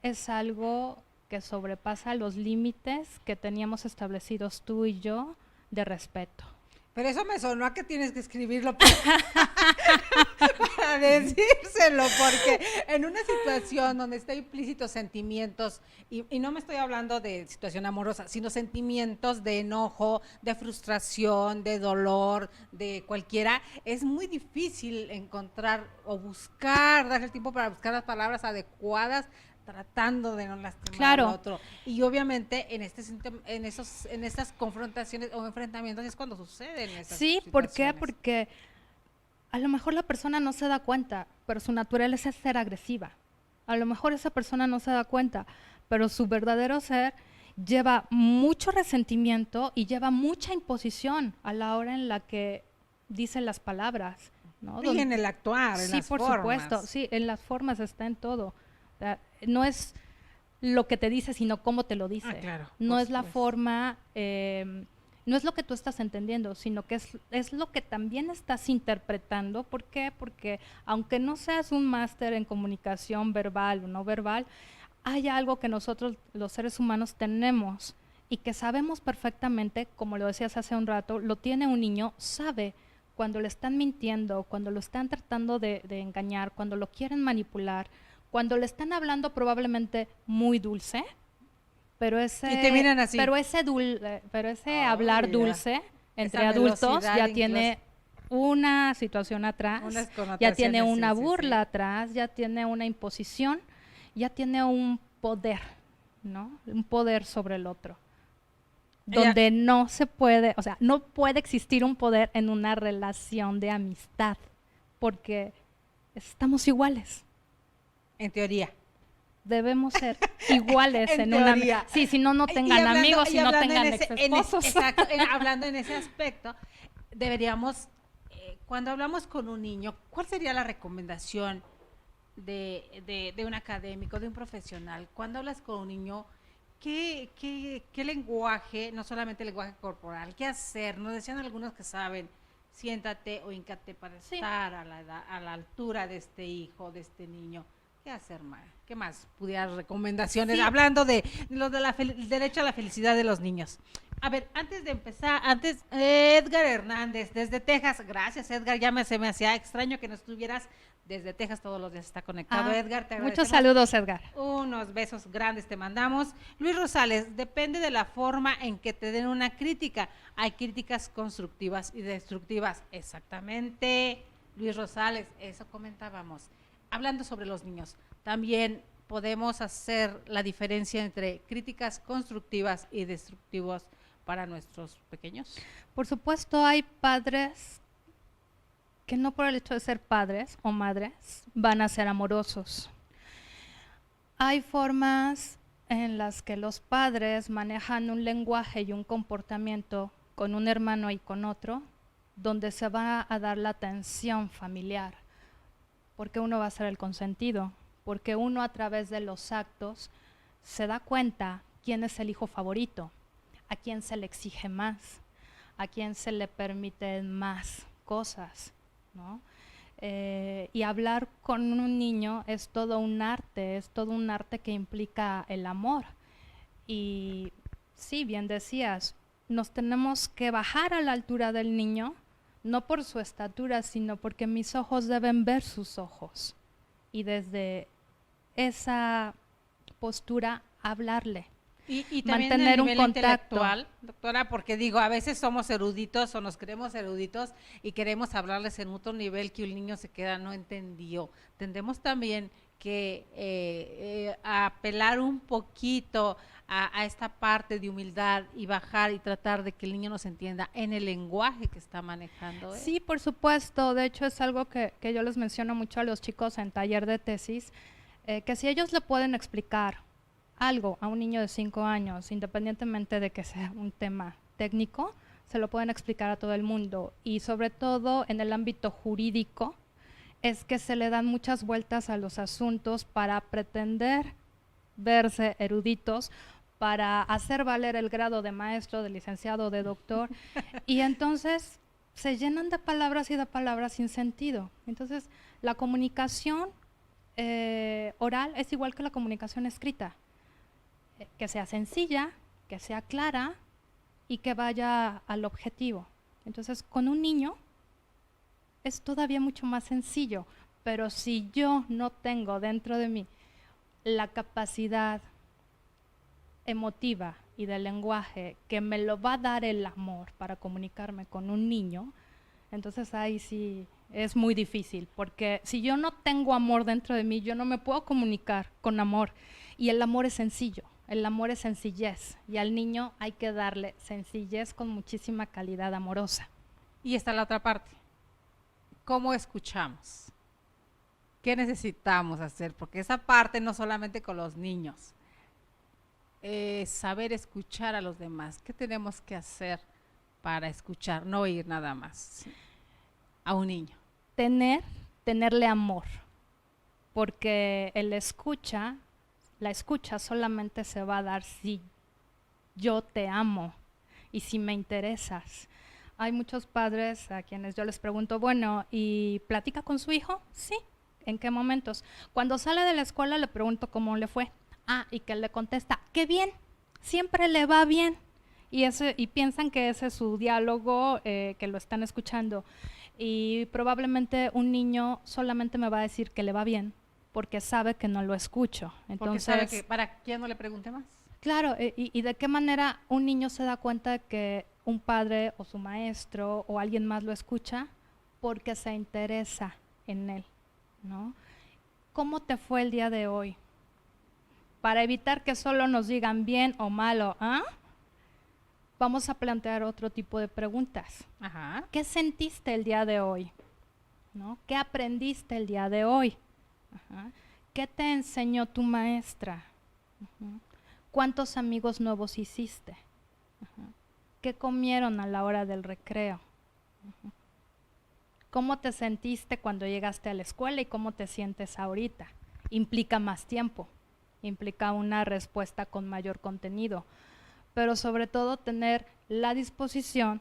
es algo que sobrepasa los límites que teníamos establecidos tú y yo de respeto. Pero eso me sonó a que tienes que escribirlo para decírselo, porque en una situación donde está implícitos sentimientos, y no me estoy hablando de situación amorosa, sino sentimientos de enojo, de frustración, de dolor, de cualquiera, es muy difícil encontrar o buscar, darle el tiempo para buscar las palabras adecuadas, tratando de no lastimar al otro. Y obviamente en estas confrontaciones o enfrentamientos es cuando suceden esas situaciones. ¿Por qué? Porque a lo mejor la persona no se da cuenta, pero su naturaleza es ser agresiva. A lo mejor esa persona no se da cuenta, pero su verdadero ser lleva mucho resentimiento y lleva mucha imposición a la hora en la que dice las palabras, ¿no? Y en el actuar, en las formas. Sí, por supuesto, sí, en las formas está en todo. No es lo que te dice, sino cómo te lo dice. Claro, no es la forma, no es lo que tú estás entendiendo, sino que es lo que también estás interpretando. ¿Por qué? Porque aunque no seas un máster en comunicación verbal o no verbal, hay algo que nosotros los seres humanos tenemos y que sabemos perfectamente, como lo decías hace un rato, lo tiene un niño, sabe cuando le están mintiendo, cuando lo están tratando de engañar, cuando lo quieren manipular, cuando le están hablando probablemente muy dulce, pero ese, y te miran así. pero ese hablar dulce entre adultos ya tiene una situación atrás, ya tiene una burla atrás, ya tiene una imposición, ya tiene un poder, ¿no? Un poder sobre el otro. Donde no se puede, o sea, no puede existir un poder en una relación de amistad, porque estamos iguales. En teoría. Debemos ser iguales en una... Sí, si no, no tengan amigos, si no tengan exesposos. Exacto, hablando en ese aspecto, deberíamos, cuando hablamos con un niño, ¿cuál sería la recomendación de un académico, de un profesional? Cuando hablas con un niño, ¿qué lenguaje, no solamente el lenguaje corporal, qué hacer? Nos decían algunos que saben, siéntate o híncate para estar a la altura de este hijo, de este niño. ¿Qué hacer, Mara? ¿Qué más pudieras recomendaciones? Sí. Hablando de lo del derecho a la felicidad de los niños. A ver, antes de empezar, Edgar Hernández, desde Texas. Gracias, Edgar. Se me hacía extraño que no estuvieras desde Texas, todos los días está conectado. Edgar, te agradecemos. Muchos saludos, Edgar. Unos besos grandes te mandamos. Luis Rosales, depende de la forma en que te den una crítica. Hay críticas constructivas y destructivas. Exactamente, Luis Rosales, eso comentábamos. Hablando sobre los niños, también podemos hacer la diferencia entre críticas constructivas y destructivas para nuestros pequeños. Por supuesto, hay padres que no por el hecho de ser padres o madres van a ser amorosos. Hay formas en las que los padres manejan un lenguaje y un comportamiento con un hermano y con otro, donde se va a dar la atención familiar. Porque uno va a ser el consentido, porque uno a través de los actos se da cuenta quién es el hijo favorito, a quién se le exige más, a quién se le permiten más cosas, ¿no? Y hablar con un niño es todo un arte que implica el amor. Y sí, bien decías, nos tenemos que bajar a la altura del niño, no por su estatura, sino porque mis ojos deben ver sus ojos. Y desde esa postura hablarle. Y también mantener un contacto, doctora, porque digo, a veces somos eruditos o nos creemos eruditos y queremos hablarles en otro nivel que un niño se queda, no entendió. Tendemos también que apelar un poquito a esta parte de humildad y bajar y tratar de que el niño nos entienda en el lenguaje que está manejando. Sí, por supuesto. De hecho, es algo que yo les menciono mucho a los chicos en taller de tesis, que si ellos le pueden explicar algo a un niño de 5 años, independientemente de que sea un tema técnico, se lo pueden explicar a todo el mundo. Y sobre todo en el ámbito jurídico, es que se le dan muchas vueltas a los asuntos para pretender verse eruditos, para hacer valer el grado de maestro, de licenciado, de doctor, y entonces se llenan de palabras y de palabras sin sentido. Entonces, la comunicación oral es igual que la comunicación escrita, que sea sencilla, que sea clara y que vaya al objetivo. Entonces, con un niño es todavía mucho más sencillo, pero si yo no tengo dentro de mí la capacidad emotiva y del lenguaje que me lo va a dar el amor para comunicarme con un niño, entonces ahí sí es muy difícil, porque si yo no tengo amor dentro de mí, yo no me puedo comunicar con amor. Y el amor es sencillo, el amor es sencillez, y al niño hay que darle sencillez con muchísima calidad amorosa. Y está la otra parte. ¿Cómo escuchamos? ¿Qué necesitamos hacer? Porque esa parte no solamente con los niños, saber escuchar a los demás. ¿Qué tenemos que hacer para escuchar, no oír nada más a un niño? Tenerle amor, porque la escucha solamente se va a dar si yo te amo y si me interesas. Hay muchos padres a quienes yo les pregunto, bueno, ¿y platica con su hijo? Sí. ¿En qué momentos? Cuando sale de la escuela le pregunto cómo le fue. Y que le contesta, qué bien, siempre le va bien. Y piensan que ese es su diálogo, que lo están escuchando. Y probablemente un niño solamente me va a decir que le va bien, porque sabe que no lo escucho. Entonces, porque sabe que para quién no le pregunte más. Claro, y de qué manera un niño se da cuenta de que un padre o su maestro o alguien más lo escucha, porque se interesa en él, ¿no? ¿Cómo te fue el día de hoy? Para evitar que solo nos digan bien o malo, vamos a plantear otro tipo de preguntas. Ajá. ¿Qué sentiste el día de hoy? ¿No? ¿Qué aprendiste el día de hoy? Ajá. ¿Qué te enseñó tu maestra? Ajá. ¿Cuántos amigos nuevos hiciste? Ajá. ¿Qué comieron a la hora del recreo? Ajá. ¿Cómo te sentiste cuando llegaste a la escuela y cómo te sientes ahorita? Implica más tiempo, implica una respuesta con mayor contenido, pero sobre todo tener la disposición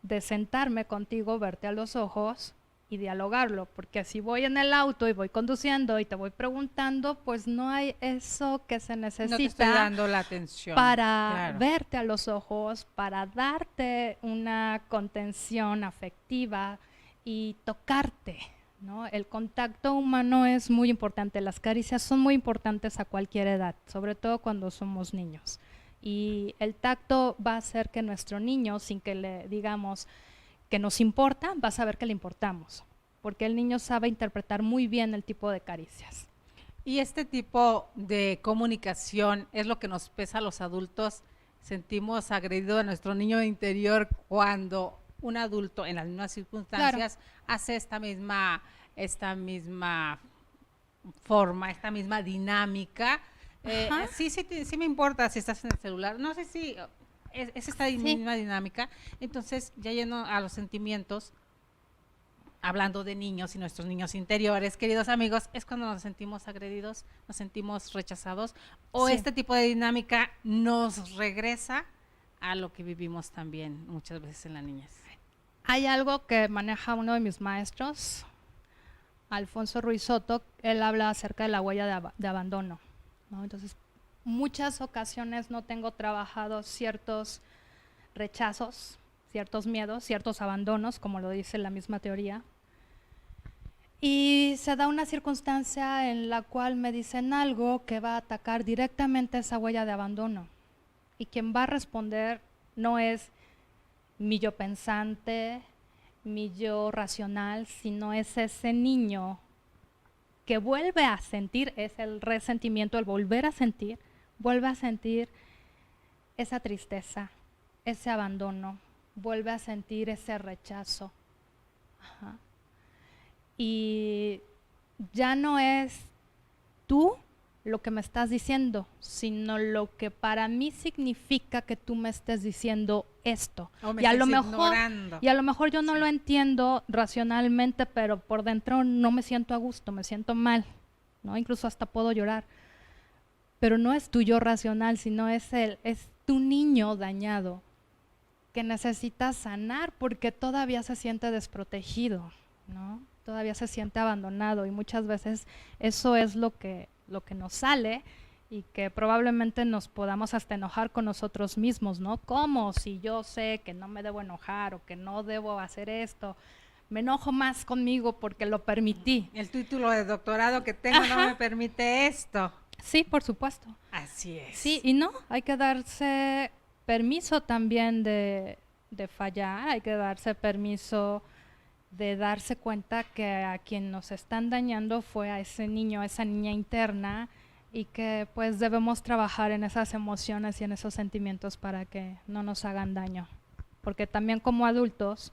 de sentarme contigo, verte a los ojos y dialogarlo, porque si voy en el auto y voy conduciendo y te voy preguntando, pues no hay eso que se necesita. No te estoy dando la atención para verte a los ojos, para darte una contención afectiva y tocarte, ¿no? El contacto humano es muy importante, las caricias son muy importantes a cualquier edad, sobre todo cuando somos niños. Y el tacto va a hacer que nuestro niño, sin que le digamos que nos importa, va a saber que le importamos, porque el niño sabe interpretar muy bien el tipo de caricias. Y este tipo de comunicación es lo que nos pesa a los adultos. Sentimos agredido a nuestro niño interior cuando un adulto en las mismas circunstancias hace esta misma forma, esta misma dinámica. Sí me importa si estás en el celular. No sé si es esta misma dinámica. Entonces, ya yendo a los sentimientos, hablando de niños y nuestros niños interiores, queridos amigos, es cuando nos sentimos agredidos, nos sentimos rechazados, o este tipo de dinámica nos regresa a lo que vivimos también muchas veces en la niñez. Hay algo que maneja uno de mis maestros, Alfonso Ruiz Soto. Él habla acerca de la huella de abandono, ¿no? Entonces, muchas ocasiones no tengo trabajado ciertos rechazos, ciertos miedos, ciertos abandonos, como lo dice la misma teoría. Y se da una circunstancia en la cual me dicen algo que va a atacar directamente esa huella de abandono. Y quien va a responder no es mi yo pensante, mi yo racional, sino es ese niño que vuelve a sentir, es el resentimiento, el volver a sentir, vuelve a sentir esa tristeza, ese abandono, vuelve a sentir ese rechazo. Ajá. Y ya no es tú lo que me estás diciendo, sino lo que para mí significa que tú me estés diciendo esto. O me Y a lo estés mejor, ignorando. y a lo mejor yo no Sí. lo entiendo racionalmente, pero por dentro no me siento a gusto, me siento mal, ¿no? Incluso hasta puedo llorar. Pero no es tu yo racional, sino es tu niño dañado que necesita sanar porque todavía se siente desprotegido, ¿no? Todavía se siente abandonado y muchas veces eso es lo que nos sale y que probablemente nos podamos hasta enojar con nosotros mismos, ¿no? ¿Cómo? Si yo sé que no me debo enojar o que no debo hacer esto, me enojo más conmigo porque lo permití. El título de doctorado que tengo no me permite esto. Sí, por supuesto. Así es. Sí, y no, hay que darse permiso también de fallar, hay que darse permiso de darse cuenta que a quien nos están dañando fue a ese niño, a esa niña interna, y que pues debemos trabajar en esas emociones y en esos sentimientos para que no nos hagan daño, porque también como adultos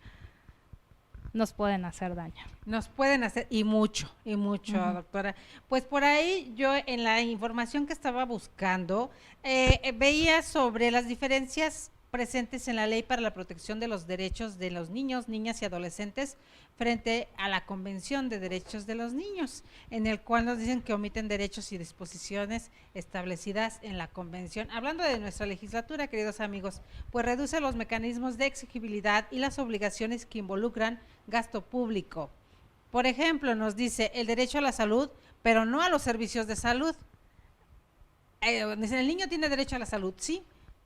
nos pueden hacer daño. Nos pueden hacer, y mucho, doctora. Pues por ahí yo en la información que estaba buscando, veía sobre las diferencias presentes en la Ley para la Protección de los Derechos de los Niños, Niñas y Adolescentes frente a la Convención de Derechos de los Niños, en el cual nos dicen que omiten derechos y disposiciones establecidas en la Convención. Hablando de nuestra legislatura, queridos amigos, pues reduce los mecanismos de exigibilidad y las obligaciones que involucran gasto público. Por ejemplo, nos dice el derecho a la salud, pero no a los servicios de salud. El niño tiene derecho a la salud, sí,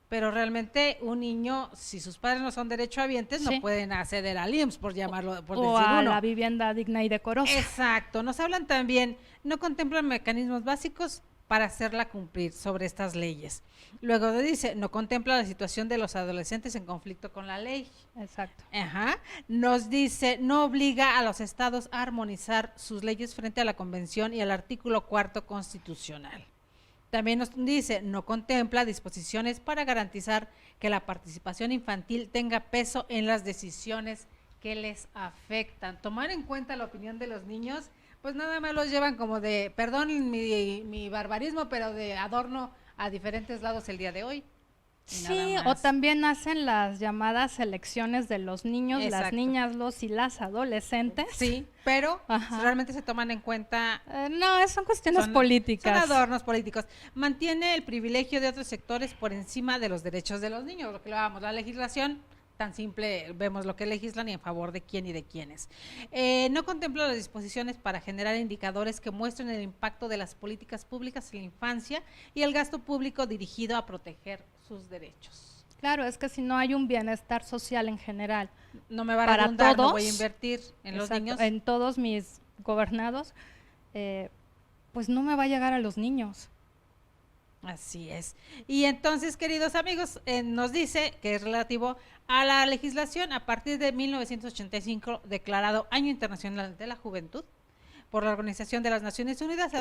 pero realmente un niño, si sus padres no son derechohabientes, Sí. no pueden acceder al IMSS, por llamarlo, por O decir a uno. la vivienda digna y decorosa. Exacto, nos hablan también, no contemplan mecanismos básicos para hacerla cumplir sobre estas leyes. Luego dice, no contempla la situación de los adolescentes en conflicto con la ley. Exacto. Ajá. Nos dice, no obliga a los estados a armonizar sus leyes frente a la Convención y al artículo 4 constitucional. También nos dice, no contempla disposiciones para garantizar que la participación infantil tenga peso en las decisiones que les afectan. Tomar en cuenta la opinión de los niños, pues nada más los llevan como de, perdón mi barbarismo, pero de adorno a diferentes lados el día de hoy. Sí, o también hacen las llamadas elecciones de los niños, Exacto. las niñas, los y las adolescentes. Sí, pero Ajá. realmente se toman en cuenta. No, son cuestiones políticas. Son adornos políticos. Mantiene el privilegio de otros sectores por encima de los derechos de los niños, lo que hablábamos, la legislación tan simple, vemos lo que legislan y en favor de quién y de quiénes. No contempla las disposiciones para generar indicadores que muestren el impacto de las políticas públicas en la infancia y el gasto público dirigido a proteger sus derechos. Claro, es que si no hay un bienestar social en general, no me va a para redundar, todos, no voy a invertir en los niños. En todos mis gobernados, pues no me va a llegar a los niños. Así es. Y entonces, queridos amigos, nos dice que es relativo a la legislación a partir de 1985, declarado Año Internacional de la Juventud. Por la Organización de las Naciones Unidas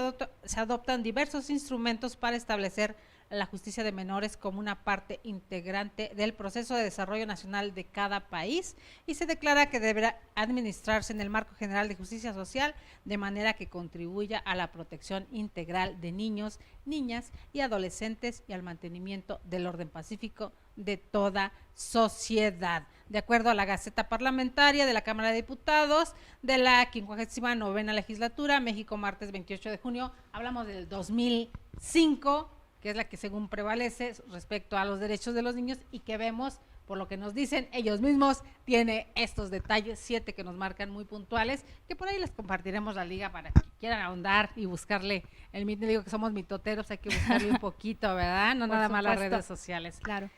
se adoptan diversos instrumentos para establecer la justicia de menores como una parte integrante del proceso de desarrollo nacional de cada país y se declara que deberá administrarse en el marco general de justicia social de manera que contribuya a la protección integral de niños, niñas y adolescentes y al mantenimiento del orden pacífico de toda sociedad. De acuerdo a la Gaceta Parlamentaria de la Cámara de Diputados de la 59ª legislatura, México, martes 28 de junio, hablamos del 2005, que es la que según prevalece respecto a los derechos de los niños y que vemos, por lo que nos dicen ellos mismos, tiene estos detalles, 7 que nos marcan muy puntuales, que por ahí les compartiremos la liga para que quieran ahondar y buscarle, digo que somos mitoteros, hay que buscarle un poquito, ¿verdad? No nada más las redes sociales. Claro.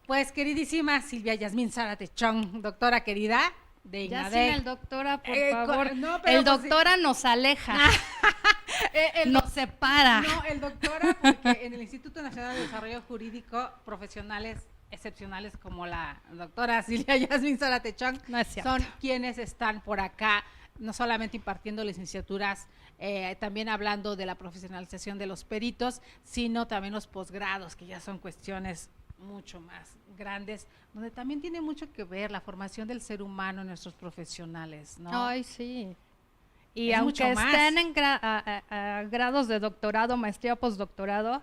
Pues queridísima Silvia Yasmín Zárate Chong, doctora querida de Ya INADEC. sin el doctora, por favor. No, pero el doctora nos aleja. Nos separa. No, el doctora, porque en el Instituto Nacional de Desarrollo Jurídico, profesionales excepcionales como la doctora Silvia Yasmín Zárate Chong son quienes están por acá, no solamente impartiendo licenciaturas, también hablando de la profesionalización de los peritos, sino también los posgrados, que ya son cuestiones mucho más grandes, donde también tiene mucho que ver la formación del ser humano en nuestros profesionales, ¿no? Ay, sí. Y Es aunque mucho más. estén en a grados de doctorado, maestría, postdoctorado,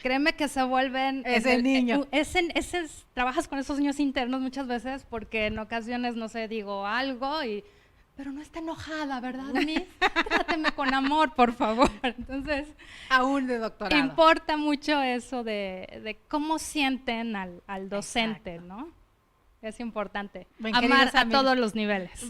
créeme que se vuelven... Es el niño. Trabajas con esos niños internos muchas veces porque en ocasiones, no sé, digo algo pero no está enojada, ¿verdad, Miss? Tráteme con amor, por favor. Entonces, aún de doctorado. importa mucho eso de cómo sienten al docente, Exacto. ¿no? Es importante. Ven, Amar queridos a amigos. todos los niveles.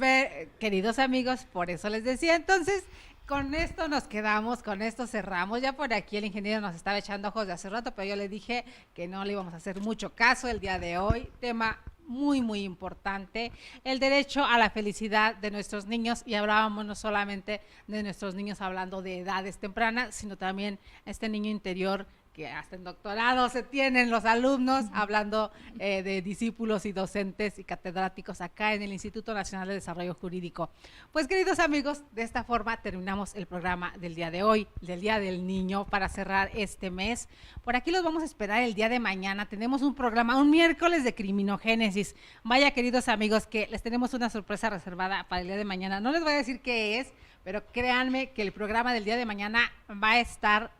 Queridos amigos, por eso les decía, entonces, con esto nos quedamos, con esto cerramos. Ya por aquí el ingeniero nos estaba echando ojos de hace rato, pero yo le dije que no le íbamos a hacer mucho caso el día de hoy. Tema muy, muy importante, el derecho a la felicidad de nuestros niños, y hablábamos no solamente de nuestros niños hablando de edades tempranas, sino también este niño interior que hasta en doctorado se tienen los alumnos, hablando de discípulos y docentes y catedráticos acá en el Instituto Nacional de Desarrollo Jurídico. Pues, queridos amigos, de esta forma terminamos el programa del día de hoy, del Día del Niño, para cerrar este mes. Por aquí los vamos a esperar el día de mañana. Tenemos un programa, un miércoles de criminogénesis. Vaya, queridos amigos, que les tenemos una sorpresa reservada para el día de mañana. No les voy a decir qué es, pero créanme que el programa del día de mañana va a estar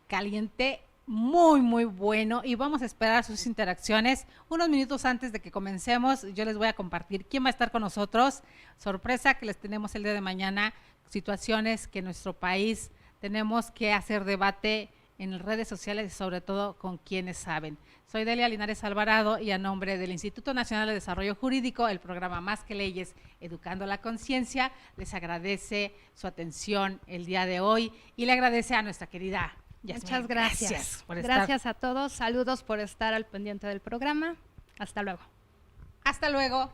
caliente, muy, muy bueno, y vamos a esperar sus interacciones. Unos minutos antes de que comencemos, yo les voy a compartir quién va a estar con nosotros. Sorpresa que les tenemos el día de mañana, situaciones que en nuestro país tenemos que hacer debate en las redes sociales y sobre todo con quienes saben. Soy Delia Linares Alvarado y a nombre del Instituto Nacional de Desarrollo Jurídico, el programa Más que Leyes, Educando la Conciencia, les agradece su atención el día de hoy y le agradece a nuestra querida Yasmín. Muchas gracias. Gracias a todos. Saludos por estar al pendiente del programa. Hasta luego. Hasta luego.